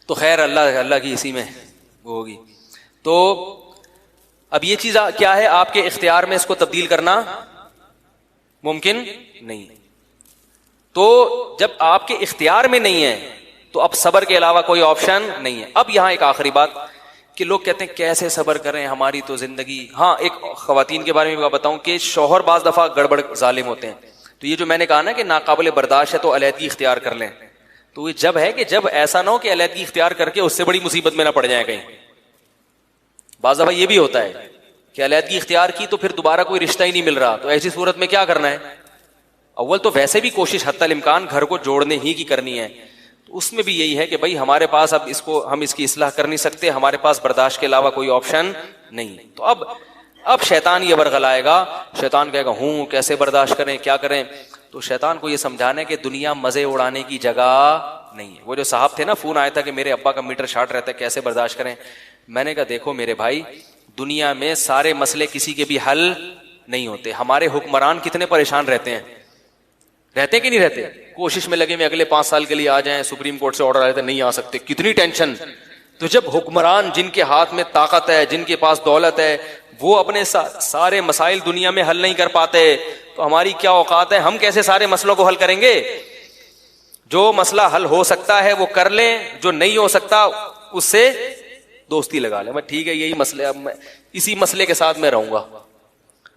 تو خیر اللہ کی اسی میں وہ ہوگی. تو اب یہ چیز کیا ہے, آپ کے اختیار میں اس کو تبدیل کرنا ممکن نہیں. تو جب آپ کے اختیار میں نہیں ہے تو اب صبر کے علاوہ کوئی آپشن نہیں ہے. اب یہاں ایک آخری بات کہ لوگ کہتے ہیں کیسے صبر کریں, ہماری تو زندگی. ہاں, ایک خواتین کے بارے میں بتاؤں کہ شوہر بعض دفعہ گڑبڑ ظالم ہوتے ہیں. تو یہ جو میں نے کہا نا کہ ناقابل برداشت ہے تو علیحدگی اختیار کر لیں, تو یہ جب ہے کہ جب ایسا نہ ہو کہ علیحدگی اختیار کر کے اس سے بڑی مصیبت میں نہ پڑ جائیں کہیں. بعض دفعہ یہ بھی ہوتا ہے کہ علیحدگی اختیار کی تو پھر دوبارہ کوئی رشتہ ہی نہیں مل رہا, تو ایسی صورت میں کیا کرنا ہے؟ اول تو ویسے بھی کوشش حتی الامکان گھر کو جوڑنے ہی کی کرنی ہے. تو اس میں بھی یہی ہے کہ بھائی ہمارے پاس اب ہم اس کی اصلاح کر نہیں سکتے, ہمارے پاس برداشت کے علاوہ کوئی آپشن نہیں. تو اب شیطان یہ ورغلائے گا, شیطان کہے گا ہوں کیسے برداشت کریں, کیا کریں. تو شیطان کو یہ سمجھانا ہے کہ دنیا مزے اڑانے کی جگہ نہیں ہے. وہ جو صاحب تھے نا, فون آیا تھا کہ میرے ابا کا میٹر شارٹ رہتا ہے, کیسے برداشت کریں. میں نے کہا دیکھو میرے بھائی, دنیا میں سارے مسئلے کسی کے بھی حل نہیں ہوتے. ہمارے حکمران کتنے پریشان رہتے کہ نہیں رہتے, کوشش میں لگے میں اگلے 5 سال کے لیے آ جائیں, سپریم کورٹ سے آرڈر آئے تھے نہیں آ سکتے, کتنی ٹینشن. تو جب حکمران جن کے ہاتھ میں طاقت ہے, جن کے پاس دولت ہے, وہ اپنے سارے مسائل دنیا میں حل نہیں کر پاتے, تو ہماری کیا اوقات ہے, ہم کیسے سارے مسئلوں کو حل کریں گے. جو مسئلہ حل ہو سکتا ہے وہ کر لیں, جو نہیں ہو سکتا اس سے دوستی لگا لیں. میں ٹھیک ہے یہی مسئلہ, اب میں اسی مسئلے کے ساتھ میں رہوں گا,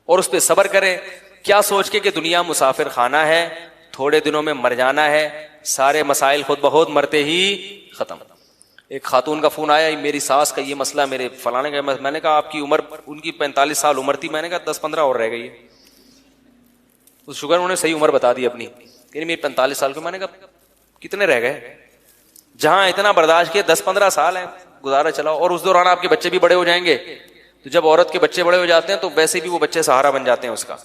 اور اس پہ صبر کریں. کیا سوچ کے کہ دنیا مسافر خانہ ہے, تھوڑے دنوں میں مر جانا ہے, سارے مسائل خود بخود مرتے ہی ختم. ایک خاتون کا فون آیا, میری ساس کا یہ مسئلہ, میرے فلانے کا. میں نے کہا آپ کی عمر, ان کی 45 سال عمر تھی, میں نے کہا 10-15 اور رہ گئی ہے. تو شکر انہوں نے صحیح عمر بتا دی اپنی, یعنی میری 45 سال کو. میں نے کہا کتنے رہ گئے, جہاں اتنا برداشت کیا 10-15 سال ہیں, گزارا چلاؤ, اور اس دوران آپ کے بچے بھی بڑے ہو جائیں گے, تو جب عورت کے بچے بڑے ہو جاتے ہیں تو ویسے بھی وہ بچے سہارا بن جاتے ہیں اس کا.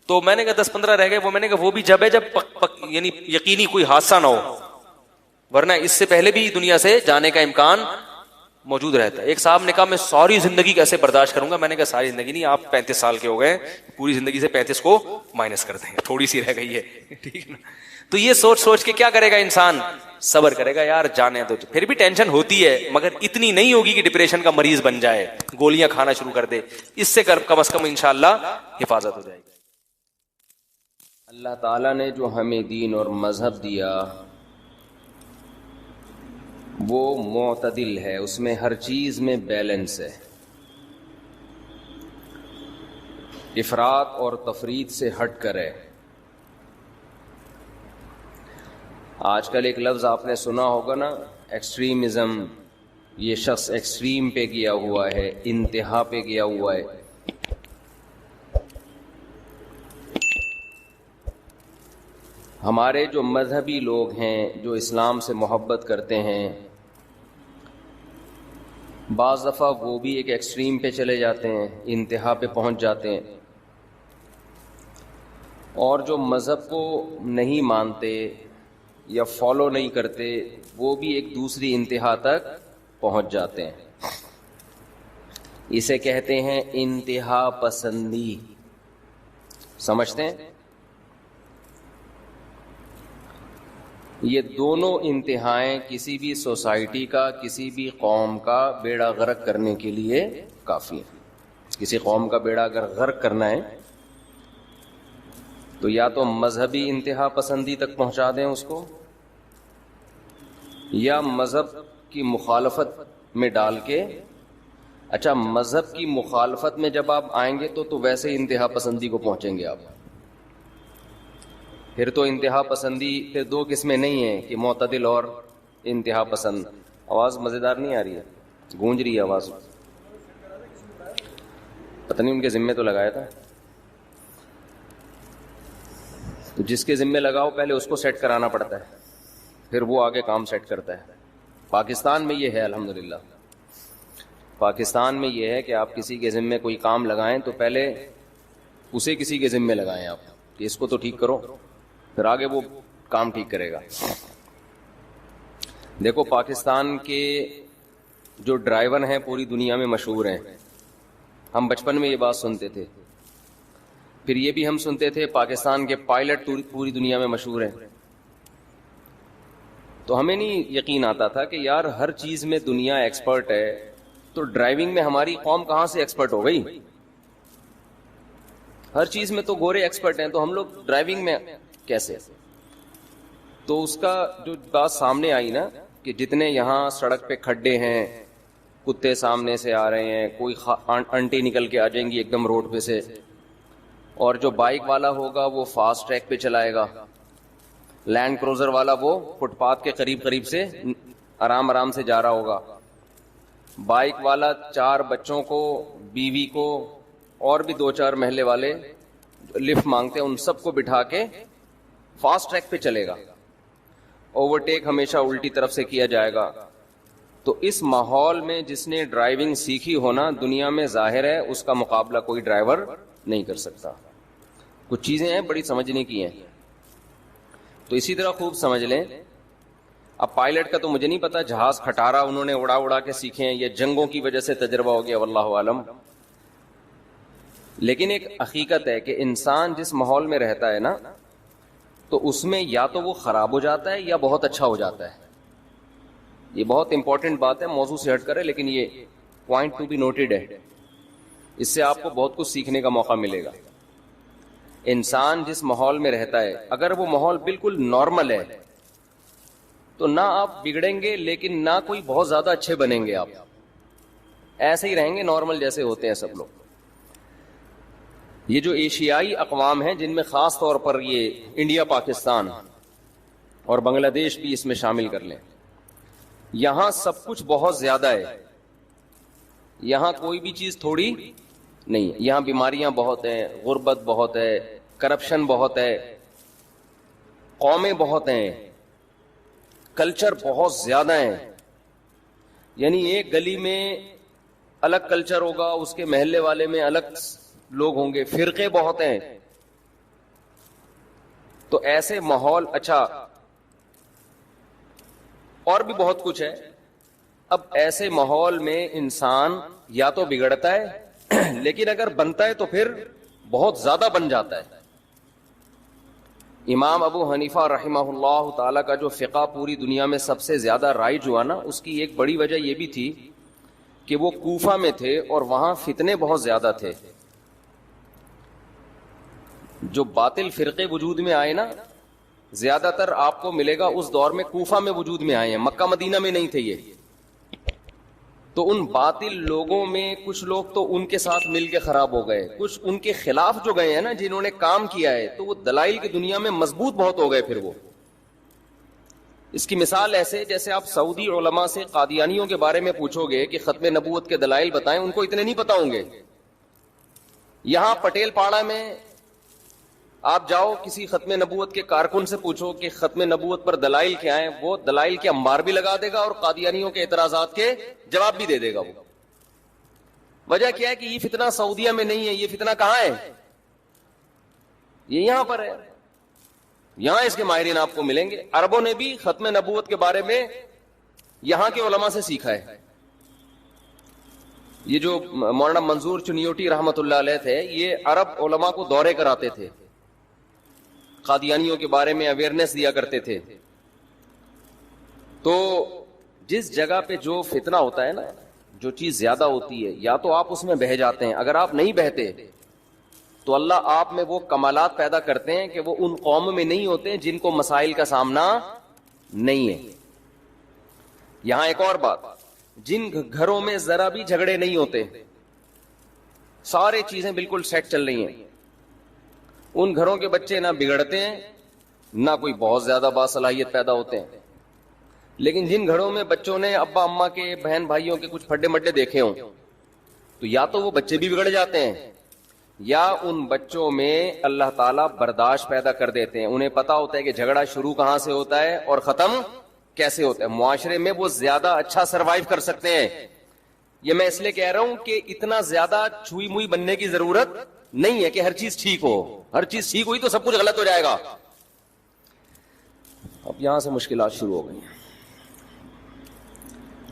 تو میں نے کہا 10-15 رہ گئے, وہ میں نے کہا وہ بھی جب ہے جب یعنی یقینی کوئی حادثہ نہ ہو, ورنہ اس سے پہلے بھی دنیا سے جانے کا امکان موجود رہتا ہے. ایک صاحب نے کہا میں ساری زندگی کیسے برداشت کروں گا. میں نے کہا ساری زندگی نہیں, آپ 35 سال کے ہو گئے, پوری زندگی سے 35 کو مائنس کر دیں, تھوڑی سی رہ گئی ہے, ٹھیک ہے نا. تو یہ سوچ سوچ کے کیا کرے گا انسان, صبر کرے گا, یار جانے تو. پھر بھی ٹینشن ہوتی ہے مگر اتنی نہیں ہوگی کہ ڈپریشن کا مریض بن جائے, گولیاں کھانا شروع کر دے. اس سے کم از کم انشاءاللہ حفاظت ہو جائے گی. اللہ تعالیٰ نے جو ہمیں دین اور مذہب دیا وہ معتدل ہے, اس میں ہر چیز میں بیلنس ہے, افراط اور تفریط سے ہٹ کر ہے. آج کل ایک لفظ آپ نے سنا ہوگا نا, ایکسٹریمزم. یہ شخص ایکسٹریم پہ گیا ہوا ہے, انتہا پہ گیا ہوا ہے. ہمارے جو مذہبی لوگ ہیں, جو اسلام سے محبت کرتے ہیں, بعض دفعہ وہ بھی ایک ایکسٹریم پہ چلے جاتے ہیں, انتہا پہ پہنچ جاتے ہیں. اور جو مذہب کو نہیں مانتے یا فالو نہیں کرتے وہ بھی ایک دوسری انتہا تک پہنچ جاتے ہیں. اسے کہتے ہیں انتہا پسندی. سمجھتے ہیں؟ یہ دونوں انتہائیں کسی بھی سوسائٹی کا, کسی بھی قوم کا بیڑا غرق کرنے کے لیے کافی ہیں. کسی قوم کا بیڑا اگر غرق کرنا ہے تو یا تو مذہبی انتہا پسندی تک پہنچا دیں اس کو, یا مذہب کی مخالفت میں ڈال کے. اچھا, مذہب کی مخالفت میں جب آپ آئیں گے تو ویسے انتہا پسندی کو پہنچیں گے آپ. پھر تو انتہا پسندی پھر دو قسمیں نہیں ہیں کہ معتدل اور انتہا پسند. آواز مزیدار نہیں آ رہی ہے, گونج رہی ہے آواز, پتہ نہیں ان کے ذمے تو لگایا تھا. تو جس کے ذمے لگاؤ پہلے اس کو سیٹ کرانا پڑتا ہے, پھر وہ آگے کام سیٹ کرتا ہے. پاکستان میں یہ ہے الحمدللہ. پاکستان میں یہ ہے کہ آپ کسی کے ذمے کوئی کام لگائیں تو پہلے اسے کسی کے ذمے لگائیں آپ کہ اس کو تو ٹھیک کرو, پھر آگے وہ کام ٹھیک کرے گا. دیکھو پاکستان کے جو ڈرائیور ہیں پوری دنیا میں مشہور ہیں. ہم بچپن میں یہ بات سنتے تھے. پھر یہ بھی ہم سنتے تھے پاکستان کے پائلٹ پوری دنیا میں مشہور ہیں. تو ہمیں نہیں یقین آتا تھا کہ یار ہر چیز میں دنیا ایکسپرٹ ہے, تو ڈرائیونگ میں ہماری قوم کہاں سے ایکسپرٹ ہو گئی؟ ہر چیز میں تو گورے ایکسپرٹ ہیں, تو ہم لوگ ڈرائیونگ میں کیسے؟ تو اس کا جو بات سامنے آئی نا کہ جتنے یہاں سڑک پہ کھڈے ہیں, کتے سامنے سے آ رہے ہیں, کوئی انٹی نکل کے آ جائیں گی ایک دم روڈ پہ سے, اور جو بائک والا ہوگا وہ فاسٹ ٹریک پہ چلائے گا, لینڈ کروزر والا وہ فٹ پاتھ کے قریب سے آرام سے جا رہا ہوگا, بائک والا 4 بچوں کو, بیوی کو, اور بھی 2-4 محلے والے لفٹ مانگتے ہیں ان سب کو بٹھا کے فاسٹ ٹریک پہ چلے گا. اوورٹیک ہمیشہ الٹی طرف سے کیا جائے گا. تو اس ماحول میں جس نے ڈرائیونگ سیکھی ہونا دنیا میں ظاہر ہے اس کا مقابلہ کوئی ڈرائیور نہیں کر سکتا. کچھ چیزیں ہیں بڑی سمجھنے کی ہیں. تو اسی طرح خوب سمجھ لیں, اب پائلٹ کا تو مجھے نہیں پتا, جہاز کھٹارا انہوں نے اڑا کے سیکھے ہیں, یہ جنگوں کی وجہ سے تجربہ ہو گیا واللہ عالم. لیکن ایک حقیقت ہے کہ انسان جس ماحول میں رہتا ہے نا تو اس میں یا تو وہ خراب ہو جاتا ہے یا بہت اچھا ہو جاتا ہے. یہ بہت امپورٹنٹ بات ہے, موضوع سے ہٹ کر ہے لیکن یہ پوائنٹ ٹو بی نوٹڈ ہے. اس سے آپ کو بہت کچھ سیکھنے کا موقع ملے گا. انسان جس ماحول میں رہتا ہے اگر وہ ماحول بالکل نارمل ہے تو نہ آپ بگڑیں گے لیکن نہ کوئی بہت زیادہ اچھے بنیں گے, آپ ایسے ہی رہیں گے نارمل جیسے ہوتے ہیں سب لوگ. یہ جو ایشیائی اقوام ہیں جن میں خاص طور پر یہ انڈیا, پاکستان اور بنگلہ دیش بھی اس میں شامل کر لیں, یہاں سب کچھ بہت زیادہ ہے. یہاں کوئی بھی چیز تھوڑی نہیں. یہاں بیماریاں بہت ہیں, غربت بہت ہے, کرپشن بہت ہے, قومیں بہت ہیں, کلچر بہت زیادہ ہیں. یعنی ایک گلی میں الگ کلچر ہوگا, اس کے محلے والے میں الگ لوگ ہوں گے, فرقے بہت ہیں. تو ایسے ماحول, اچھا اور بھی بہت کچھ ہے. اب ایسے ماحول میں انسان یا تو بگڑتا ہے لیکن اگر بنتا ہے تو پھر بہت زیادہ بن جاتا ہے. امام ابو حنیفہ رحمہ اللہ تعالی کا جو فقہ پوری دنیا میں سب سے زیادہ رائج ہوا نا, اس کی ایک بڑی وجہ یہ بھی تھی کہ وہ کوفہ میں تھے اور وہاں فتنے بہت زیادہ تھے. جو باطل فرقے وجود میں آئے نا, زیادہ تر آپ کو ملے گا اس دور میں کوفہ میں وجود میں آئے ہیں, مکہ مدینہ میں نہیں تھے یہ. تو ان باطل لوگوں میں کچھ لوگ تو ان کے ساتھ مل کے خراب ہو گئے, کچھ ان کے خلاف جو گئے ہیں نا, جنہوں نے کام کیا ہے, تو وہ دلائل کی دنیا میں مضبوط بہت ہو گئے. پھر وہ اس کی مثال ایسے جیسے آپ سعودی علماء سے قادیانیوں کے بارے میں پوچھو گے کہ ختم نبوت کے دلائل بتائیں, ان کو اتنے نہیں پتا ہوں گے. یہاں پٹیل پاڑا میں آپ جاؤ, کسی ختم نبوت کے کارکن سے پوچھو کہ ختم نبوت پر دلائل کیا ہیں, وہ دلائل کے انبار بھی لگا دے گا اور قادیانیوں کے اعتراضات کے جواب بھی دے دے گا. وہ وجہ کیا ہے کہ یہ فتنہ سعودیہ میں نہیں ہے, یہ فتنہ کہاں ہے, یہ یہاں پر ہے. یہاں اس کے ماہرین آپ کو ملیں گے. عربوں نے بھی ختم نبوت کے بارے میں یہاں کے علماء سے سیکھا ہے. یہ جو مولانا منظور چنیوٹی رحمت اللہ علیہ تھے, یہ عرب علماء کو دورے کراتے تھے, قادیانیوں کے بارے میں اویئرنیس دیا کرتے تھے. تو جس جگہ پہ جو فتنہ ہوتا ہے نا, جو چیز زیادہ ہوتی ہے, یا تو آپ اس میں بہہ جاتے ہیں. اگر آپ نہیں بہتے تو اللہ آپ میں وہ کمالات پیدا کرتے ہیں کہ وہ ان قوم میں نہیں ہوتے جن کو مسائل کا سامنا نہیں ہے. یہاں ایک اور بات, جن گھروں میں ذرا بھی جھگڑے نہیں ہوتے, سارے چیزیں بالکل سیٹ چل رہی ہیں, ان گھروں کے بچے نہ بگڑتے ہیں نہ کوئی بہت زیادہ باصلاحیت پیدا ہوتے ہیں. لیکن جن گھروں میں بچوں نے ابا اماں کے, بہن بھائیوں کے کچھ پھڈے مڈے دیکھے ہوں, تو یا تو وہ بچے بھی بگڑ جاتے ہیں, یا ان بچوں میں اللہ تعالیٰ برداشت پیدا کر دیتے ہیں. انہیں پتا ہوتا ہے کہ جھگڑا شروع کہاں سے ہوتا ہے اور ختم کیسے ہوتا ہے. معاشرے میں وہ زیادہ اچھا سروائیو کر سکتے ہیں. یہ میں اس لیے کہہ رہا ہوں کہ اتنا زیادہ چھوئی موئی بننے کی ضرورت نہیں ہے کہ ہر چیز ٹھیک ہو. ہر چیز ٹھیک ہوئی تو سب کچھ غلط ہو جائے گا. اب یہاں سے مشکلات شروع ہو گئی.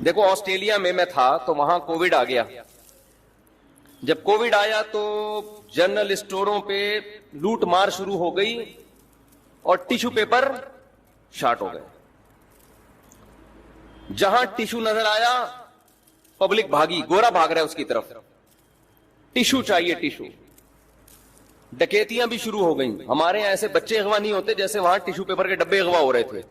دیکھو آسٹریلیا میں تھا تو وہاں کووڈ آ گیا. جب کووڈ آیا تو جنرل اسٹوروں پہ لوٹ مار شروع ہو گئی اور ٹیشو پیپر شارٹ ہو گئے. جہاں ٹیشو نظر آیا پبلک بھاگی, گورا بھاگ رہا ہے اس کی طرف, ٹیشو چاہیے ٹیشو. ڈکیتیاں بھی شروع ہو گئیں. ہمارے یہاں ایسے بچے اغوا نہیں ہوتے جیسے وہاں ٹیشو پیپر کے ڈبے اغوا ہو رہے تھے.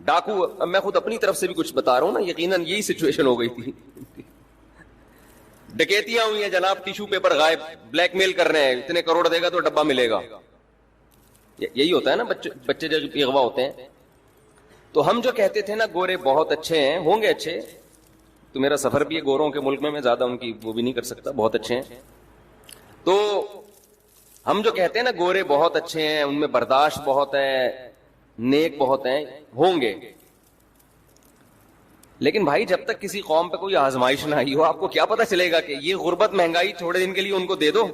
ڈاکو, اب میں خود اپنی طرف سے بھی کچھ بتا رہا ہوں نا, یقیناً یہی سچویشن ہو گئی تھی. ڈکیتیاں ہوئی ہیں جناب, ٹیشو پیپر غائب, بلیک میل کر رہے ہیں, اتنے کروڑ دے گا تو ڈبہ ملے گا. یہی ہوتا ہے نا بچے جو اغوا ہوتے ہیں. تو ہم جو کہتے تھے نا گورے بہت اچھے ہیں, ہوں گے اچھے, تو میرا سفر بھی ہے گوروں کے ملک میں زیادہ ان کی وہ بھی نہیں کر سکتا, بہت اچھے ہیں. تو ہم جو کہتے ہیں نا گورے بہت اچھے ہیں, ان میں برداشت بہت ہے, نیک بہت ہیں, ہوں گے. لیکن بھائی جب تک کسی قوم پہ کوئی آزمائش نہ آئی ہو, آپ کو کیا پتا چلے گا کہ یہ غربت مہنگائی تھوڑے دن کے لیے ان کو دے دو,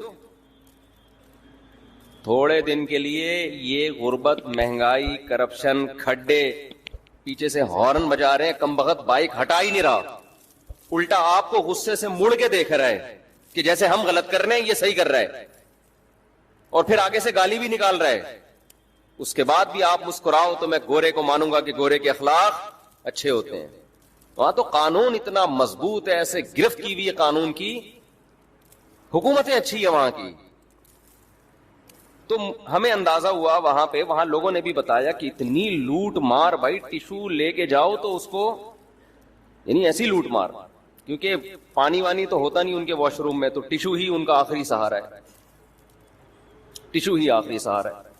تھوڑے دن کے لیے یہ غربت مہنگائی کرپشن کھڈے, پیچھے سے ہارن بجا رہے ہیں, کم بخت بائک ہٹا ہی نہیں رہا, الٹا آپ کو غصے سے مڑ کے دیکھ رہا ہے کہ جیسے ہم غلط کر رہے ہیں یہ صحیح کر رہا ہے, اور پھر آگے سے گالی بھی نکال رہا ہے. اس کے بعد بھی آپ مسکراؤ تو میں گورے کو مانوں گا کہ گورے کے اخلاق اچھے ہوتے ہیں. وہاں تو قانون اتنا مضبوط ہے, ایسے گرفت کی ہوئی ہے قانون کی, حکومتیں اچھی ہے وہاں کی. تو ہمیں اندازہ ہوا وہاں پہ, وہاں لوگوں نے بھی بتایا کہ اتنی لوٹ مار, بھائی ٹیشو لے کے جاؤ تو اس کو, یعنی ایسی لوٹ مار, کیونکہ پانی وانی تو ہوتا نہیں ان کے واش روم میں, تو ٹیشو ہی ان کا آخری سہارا ہے, ٹیشو ہی آخری سہارا ہے.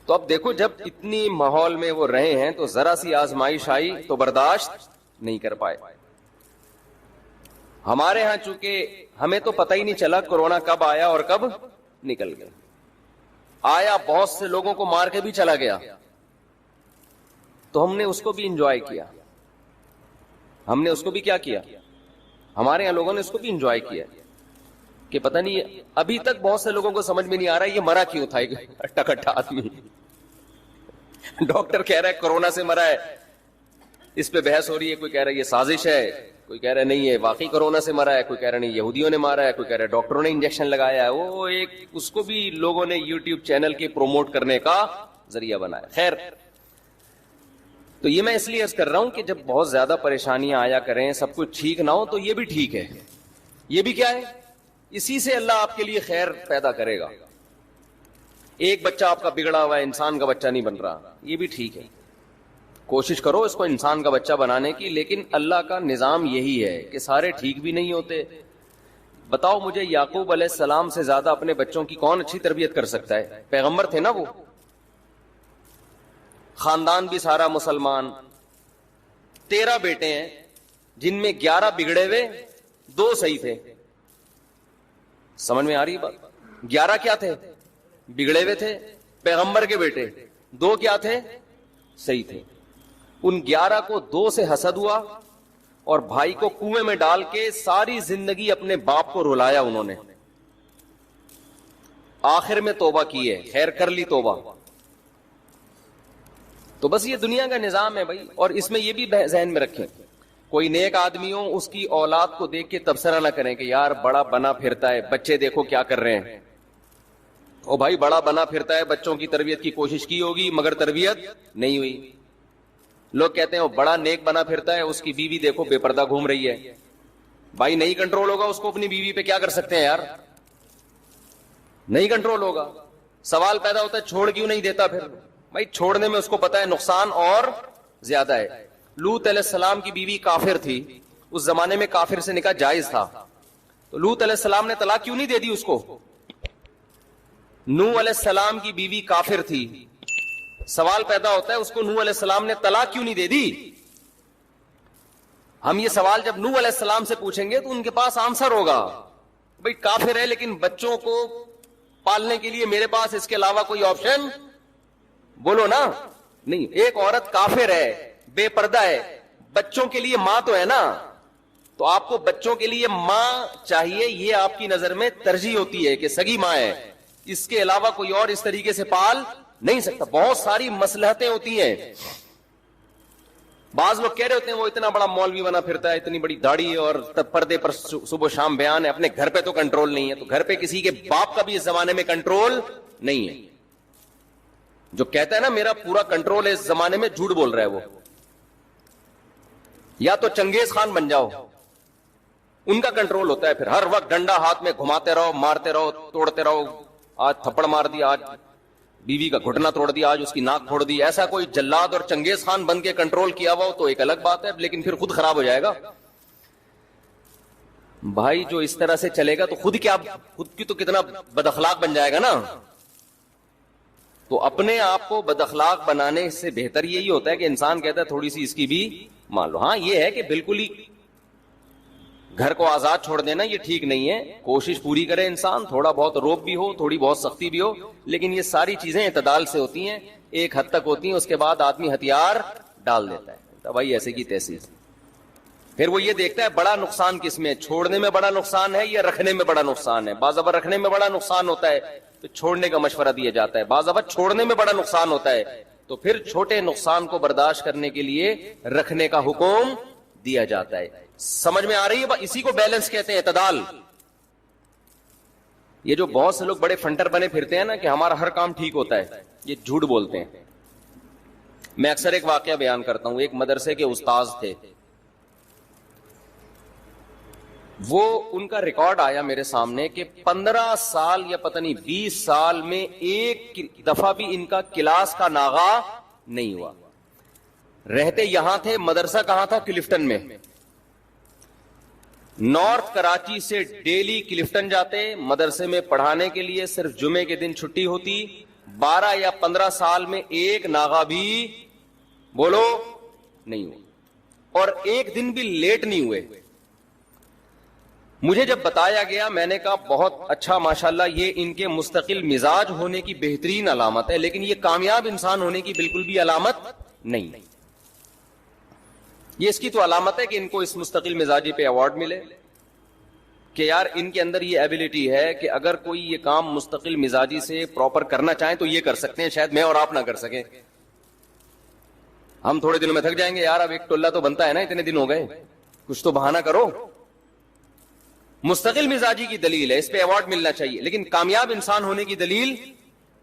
تو اب دیکھو جب اتنی ماحول میں وہ رہے ہیں تو ذرا سی آزمائش آئی تو برداشت نہیں کر پائے. ہمارے ہاں چونکہ ہمیں تو پتہ ہی نہیں چلا کورونا کب آیا اور کب نکل گیا. آیا بہت سے لوگوں کو مار کے بھی چلا گیا, تو ہم نے اس کو بھی انجوائے کیا, ہم نے اس کو بھی کیا کیا, ہمارے یہاں لوگوں نے اس کو بھی انجوائے کیا کہ پتہ نہیں ابھی تک بہت سے لوگوں کو سمجھ میں نہیں آ رہا ہے یہ مرا کیوں تھا ایک اٹھا کٹھا آدمی. ڈاکٹر کہہ رہا ہے کورونا سے مرا ہے, اس پہ بحث ہو رہی ہے, کوئی کہہ رہا ہے یہ سازش ہے, کوئی کہہ رہا ہے نہیں ہے واقعی کورونا سے مرا ہے, کوئی کہہ رہا نہیں یہودیوں نے مارا ہے, کوئی کہہ رہا ہے ڈاکٹروں نے انجیکشن لگایا ہے. وہ ایک اس کو بھی لوگوں نے یوٹیوب چینل کے پروموٹ کرنے کا ذریعہ بنایا. خیر, تو یہ میں اس لیے عرض کر رہا ہوں کہ جب بہت زیادہ پریشانیاں آیا کریں, سب کچھ ٹھیک نہ ہو, تو یہ بھی ٹھیک ہے. یہ بھی کیا ہے, اسی سے اللہ آپ کے لیے خیر پیدا کرے گا. ایک بچہ آپ کا بگڑا ہوا ہے, انسان کا بچہ نہیں بن رہا, یہ بھی ٹھیک ہے. کوشش کرو اس کو انسان کا بچہ بنانے کی, لیکن اللہ کا نظام یہی ہے کہ سارے ٹھیک بھی نہیں ہوتے. بتاؤ مجھے, یعقوب علیہ السلام سے زیادہ اپنے بچوں کی کون اچھی تربیت کر سکتا ہے؟ پیغمبر تھے نا وہ, خاندان بھی سارا مسلمان, 13 بیٹے ہیں جن میں 11 بگڑے ہوئے, 2 صحیح تھے. سمجھ میں آ رہی بات؟ 11 کیا تھے؟ بگڑے ہوئے تھے. پیغمبر کے بیٹے 2 کیا تھے؟ صحیح تھے. ان 11 کو 2 سے حسد ہوا اور بھائی کو کنویں میں ڈال کے ساری زندگی اپنے باپ کو رلایا انہوں نے. آخر میں توبہ کی ہے, خیر کر لی توبہ. تو بس یہ دنیا کا نظام ہے بھائی. اور اس میں یہ بھی ذہن میں رکھیں, کوئی نیک آدمی ہو اس کی اولاد کو دیکھ کے تبصرہ نہ کریں کہ یار بڑا بنا پھرتا ہے, بچے دیکھو کیا کر رہے ہیں. او بھائی بڑا بنا پھرتا ہے, بچوں کی تربیت کی کوشش کی ہوگی مگر تربیت نہیں ہوئی. لوگ کہتے ہیں وہ بڑا نیک بنا پھرتا ہے, اس کی بیوی دیکھو بے پردہ گھوم رہی ہے. بھائی نہیں کنٹرول ہوگا اس کو اپنی بیوی پہ, کیا کر سکتے ہیں یار, نہیں کنٹرول ہوگا. سوال پیدا ہوتا ہے چھوڑ کیوں نہیں دیتا پھر؟ بھائی چھوڑنے میں اس کو پتا ہے نقصان اور زیادہ ہے. لوط علیہ السلام کی بیوی کافر تھی, اس زمانے میں کافر سے نکاح جائز تھا, تو لوط علیہ السلام نے طلاق کیوں نہیں دے دی اس کو؟ نوح علیہ السلام کی بیوی کافر تھی, سوال پیدا ہوتا ہے اس کو نوح علیہ السلام نے طلاق کیوں نہیں دے دی؟ ہم یہ سوال جب نوح علیہ السلام سے پوچھیں گے تو ان کے پاس آنسر ہوگا, بھئی کافر ہے لیکن بچوں کو پالنے کے لیے میرے پاس اس کے علاوہ کوئی آپشن بولو نا نہیں. ایک عورت کافر ہے, بے پردہ ہے, بچوں کے لیے ماں تو ہے نا, تو آپ کو بچوں کے لیے ماں چاہیے, یہ آپ کی نظر میں ترجیح ہوتی ہے کہ سگی ماں ہے, اس کے علاوہ کوئی اور اس طریقے سے پال نہیں سکتا. بہت ساری مصلحتیں ہوتی ہیں. بعض لوگ کہہ رہے ہوتے ہیں وہ اتنا بڑا مولوی بنا پھرتا ہے, اتنی بڑی داڑھی اور پردے پر صبح و شام بیان ہے, اپنے گھر پہ تو کنٹرول نہیں ہے. تو گھر پہ کسی کے باپ کا بھی اس زمانے میں کنٹرول نہیں ہے. جو کہتا ہے نا میرا پورا کنٹرول ہے اس زمانے میں, جھوٹ بول رہا ہے وہ. یا تو چنگیز خان بن جاؤ, ان کا کنٹرول ہوتا ہے, پھر ہر وقت ڈنڈا ہاتھ میں گھماتے رہو, مارتے رہو, توڑتے رہو. آج تھپڑ مار دیا, آج بیوی کا گھٹنا توڑ دیا, آج اس کی ناک پھوڑ دی. ایسا کوئی جلاد اور چنگیز خان بن کے کنٹرول کیا ہوا ہو تو ایک الگ بات ہے, لیکن پھر خود خراب ہو جائے گا. بھائی جو اس طرح سے چلے گا تو خود کی تو کتنا بد اخلاق بن جائے گا نا. تو اپنے آپ کو بد اخلاق بنانے سے بہتر یہی ہوتا ہے کہ انسان کہتا ہے تھوڑی سی اس کی بھی مان لو. ہاں یہ ہے کہ بالکل ہی گھر کو آزاد چھوڑ دینا یہ ٹھیک نہیں ہے, کوشش پوری کرے انسان, تھوڑا بہت روب بھی ہو, تھوڑی بہت سختی بھی ہو, لیکن یہ ساری چیزیں اعتدال سے ہوتی ہیں, ایک حد تک ہوتی ہیں. اس کے بعد آدمی ہتھیار ڈال دیتا ہے, تو بھائی ایسے کی تیسی. پھر وہ یہ دیکھتا ہے بڑا نقصان کس میں, چھوڑنے میں بڑا نقصان ہے یا رکھنے میں بڑا نقصان ہے. بعض اوقات رکھنے میں بڑا نقصان ہوتا ہے تو چھوڑنے کا مشورہ دیا جاتا ہے, بعض اوقات چھوڑنے میں بڑا نقصان ہوتا ہے تو پھر چھوٹے نقصان کو برداشت کرنے کے لیے رکھنے کا حکم دیا جاتا ہے. سمجھ میں آ رہی ہے؟ اسی کو بیلنس کہتے ہیں, اعتدال. یہ جو بہت سے لوگ بڑے فنٹر بنے پھرتے ہیں نا کہ ہمارا ہر کام ٹھیک ہوتا ہے, یہ جھوٹ بولتے ہیں. میں اکثر ایک واقعہ بیان کرتا ہوں. ایک مدرسے کے استاذ تھے, وہ ان کا ریکارڈ آیا میرے سامنے کہ 15 سال یا پتہ نہیں 20 سال میں ایک دفعہ بھی ان کا کلاس کا ناغہ نہیں ہوا. رہتے یہاں تھے, مدرسہ کہاں تھا؟ کلفٹن میں. نارتھ کراچی سے ڈیلی کلفٹن جاتے مدرسے میں پڑھانے کے لیے, صرف جمعے کے دن چھٹی ہوتی. 12 یا 15 سال میں ایک ناغہ بھی بولو نہیں ہوئی, اور ایک دن بھی لیٹ نہیں ہوئے. مجھے جب بتایا گیا میں نے کہا بہت اچھا ماشاءاللہ, یہ ان کے مستقل مزاج ہونے کی بہترین علامت ہے, لیکن یہ کامیاب انسان ہونے کی بالکل بھی علامت نہیں. یہ اس کی تو علامت ہے کہ ان کو اس مستقل مزاجی پہ ایوارڈ ملے, کہ یار ان کے اندر یہ ایبلٹی ہے کہ اگر کوئی یہ کام مستقل مزاجی سے پراپر کرنا چاہیں تو یہ کر سکتے ہیں، شاید میں اور آپ نہ کر سکیں. ہم تھوڑے دنوں میں تھک جائیں گے، یار اب ایک ٹولہ تو بنتا ہے نا، اتنے دن ہو گئے، کچھ تو بہانہ کرو. مستقل مزاجی کی دلیل ہے، اس پہ ایوارڈ ملنا چاہیے. لیکن کامیاب انسان ہونے کی دلیل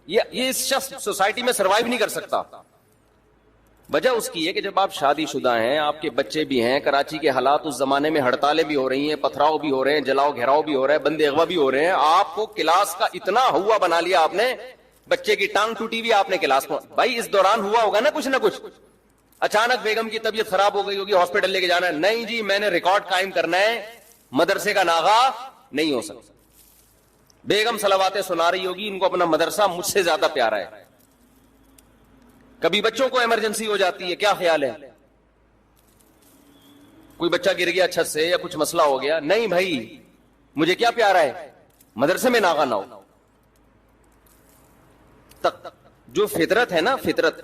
یہ اس شخص سوسائٹی میں سروائیو نہیں کر سکتا. وجہ اس کی ہے کہ جب آپ شادی شدہ ہیں، آپ کے بچے بھی ہیں، کراچی کے حالات اس زمانے میں ہڑتالیں بھی ہو رہی ہیں، پتھراؤ بھی ہو رہے ہیں، جلاؤ گھیراؤ بھی ہو رہا ہے، بندے اغوا بھی ہو رہے ہیں، آپ کو کلاس کا اتنا ہوا بنا لیا آپ نے، بچے کی ٹانگ ٹوٹی ہوئی آپ نے کلاس کو. بھائی اس دوران ہوا ہوگا نا کچھ نہ کچھ. اچانک بیگم کی طبیعت خراب ہو گئی ہوگی، ہاسپٹل لے کے جانا ہے، نہیں جی میں نے ریکارڈ قائم کرنا ہے، مدرسے کا ناغا نہیں ہو سکتا. بیگم صلواتیں سنا رہی ہوگی، ان کو اپنا مدرسہ مجھ سے زیادہ پیارا ہے. کبھی بچوں کو ایمرجنسی ہو جاتی ہے، کیا خیال ہے؟ کوئی بچہ گر گیا چھت سے یا کچھ مسئلہ ہو گیا، نہیں بھائی مجھے کیا پیارا ہے، مدرسے میں ناغا نہ ہو. جو فطرت ہے نا، فطرت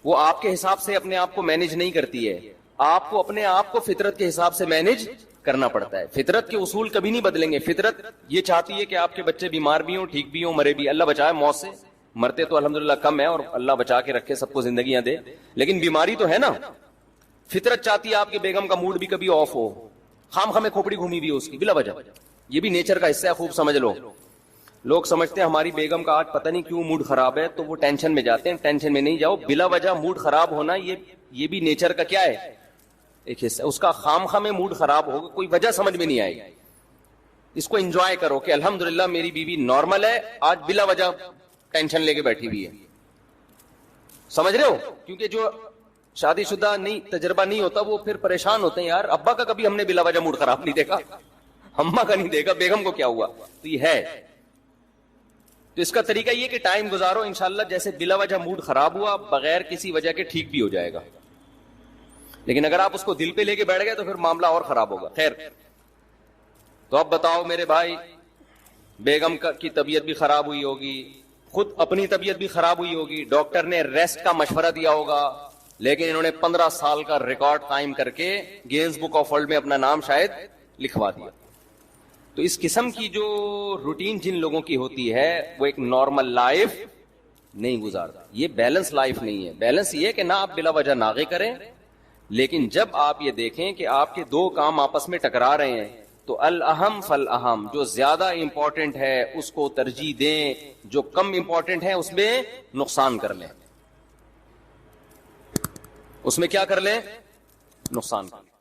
وہ آپ کے حساب سے اپنے آپ کو مینج نہیں کرتی ہے، آپ کو اپنے آپ کو فطرت کے حساب سے مینج کرنا پڑتا ہے. فطرت کے اصول کبھی نہیں بدلیں گے. فطرت یہ چاہتی ہے کہ آپ کے بچے بیمار بھی ہوں، ٹھیک بھی ہوں، مرے بھی. اللہ بچائے موت سے، مرتے تو الحمدللہ کم ہے اور اللہ بچا کے رکھے، سب کو زندگیاں دے، لیکن بیماری تو ہے نا. فطرت چاہتی ہے آپ کے بیگم کا موڈ بھی کبھی آف ہو، خام خامے کھوپڑی گھومی ہوئی ہو اس کی بلا وجہ. یہ بھی نیچر کا حصہ ہے، خوب سمجھ لو. لوگ سمجھتے ہیں ہماری بیگم کا آج پتہ نہیں کیوں موڈ خراب ہے تو وہ ٹینشن میں جاتے ہیں. ٹینشن میں نہیں جاؤ، بلا وجہ موڈ خراب ہونا یہ بھی نیچر کا کیا ہے، ایک حصہ. اس کا خام خامے موڈ خراب ہوگا، کوئی وجہ سمجھ میں نہیں آئے گی. اس کو انجوائے کرو کہ الحمدللہ میری بیوی نارمل ہے، آج بلا وجہ ٹینشن لے کے بیٹھی ہوئی ہے. سمجھ رہے ہو؟ کیونکہ جو شادی شدہ نہیں، تجربہ نہیں ہوتا، وہ پھر پریشان ہوتے ہیں، یار ابا کا کبھی ہم نے بلا وجہ موڈ خراب نہیں دیکھا، اماں کا نہیں دیکھا، بیگم کو کیا ہوا. تو یہ ہے. تو اس کا طریقہ یہ کہ ٹائم گزارو، انشاءاللہ جیسے بلا وجہ موڈ خراب ہوا بغیر کسی وجہ کے ٹھیک بھی ہو جائے گا. لیکن اگر آپ اس کو دل پہ لے کے بیٹھ گئے تو پھر معاملہ اور خراب ہوگا. خیر، تو اب بتاؤ میرے بھائی، بیگم کی طبیعت بھی خراب ہوئی ہوگی، خود اپنی طبیعت بھی خراب ہوئی ہوگی، ڈاکٹر نے ریسٹ کا مشورہ دیا ہوگا، لیکن انہوں نے 15 سال کا ریکارڈ قائم کر کے گینز بک آف ورلڈ میں اپنا نام شاید لکھوا دیا. تو اس قسم کی جو روٹین جن لوگوں کی ہوتی ہے وہ ایک نارمل لائف نہیں گزارتا. یہ بیلنس لائف نہیں ہے. بیلنس یہ ہے کہ نہ آپ بلا وجہ ناغے کریں، لیکن جب آپ یہ دیکھیں کہ آپ کے دو کام آپس میں ٹکرا رہے ہیں تو الاہم فالاہم، جو زیادہ امپورٹنٹ ہے اس کو ترجیح دیں، جو کم امپورٹنٹ ہے اس میں نقصان کر لیں. اس میں کیا کر لیں؟ نقصان کر لیں.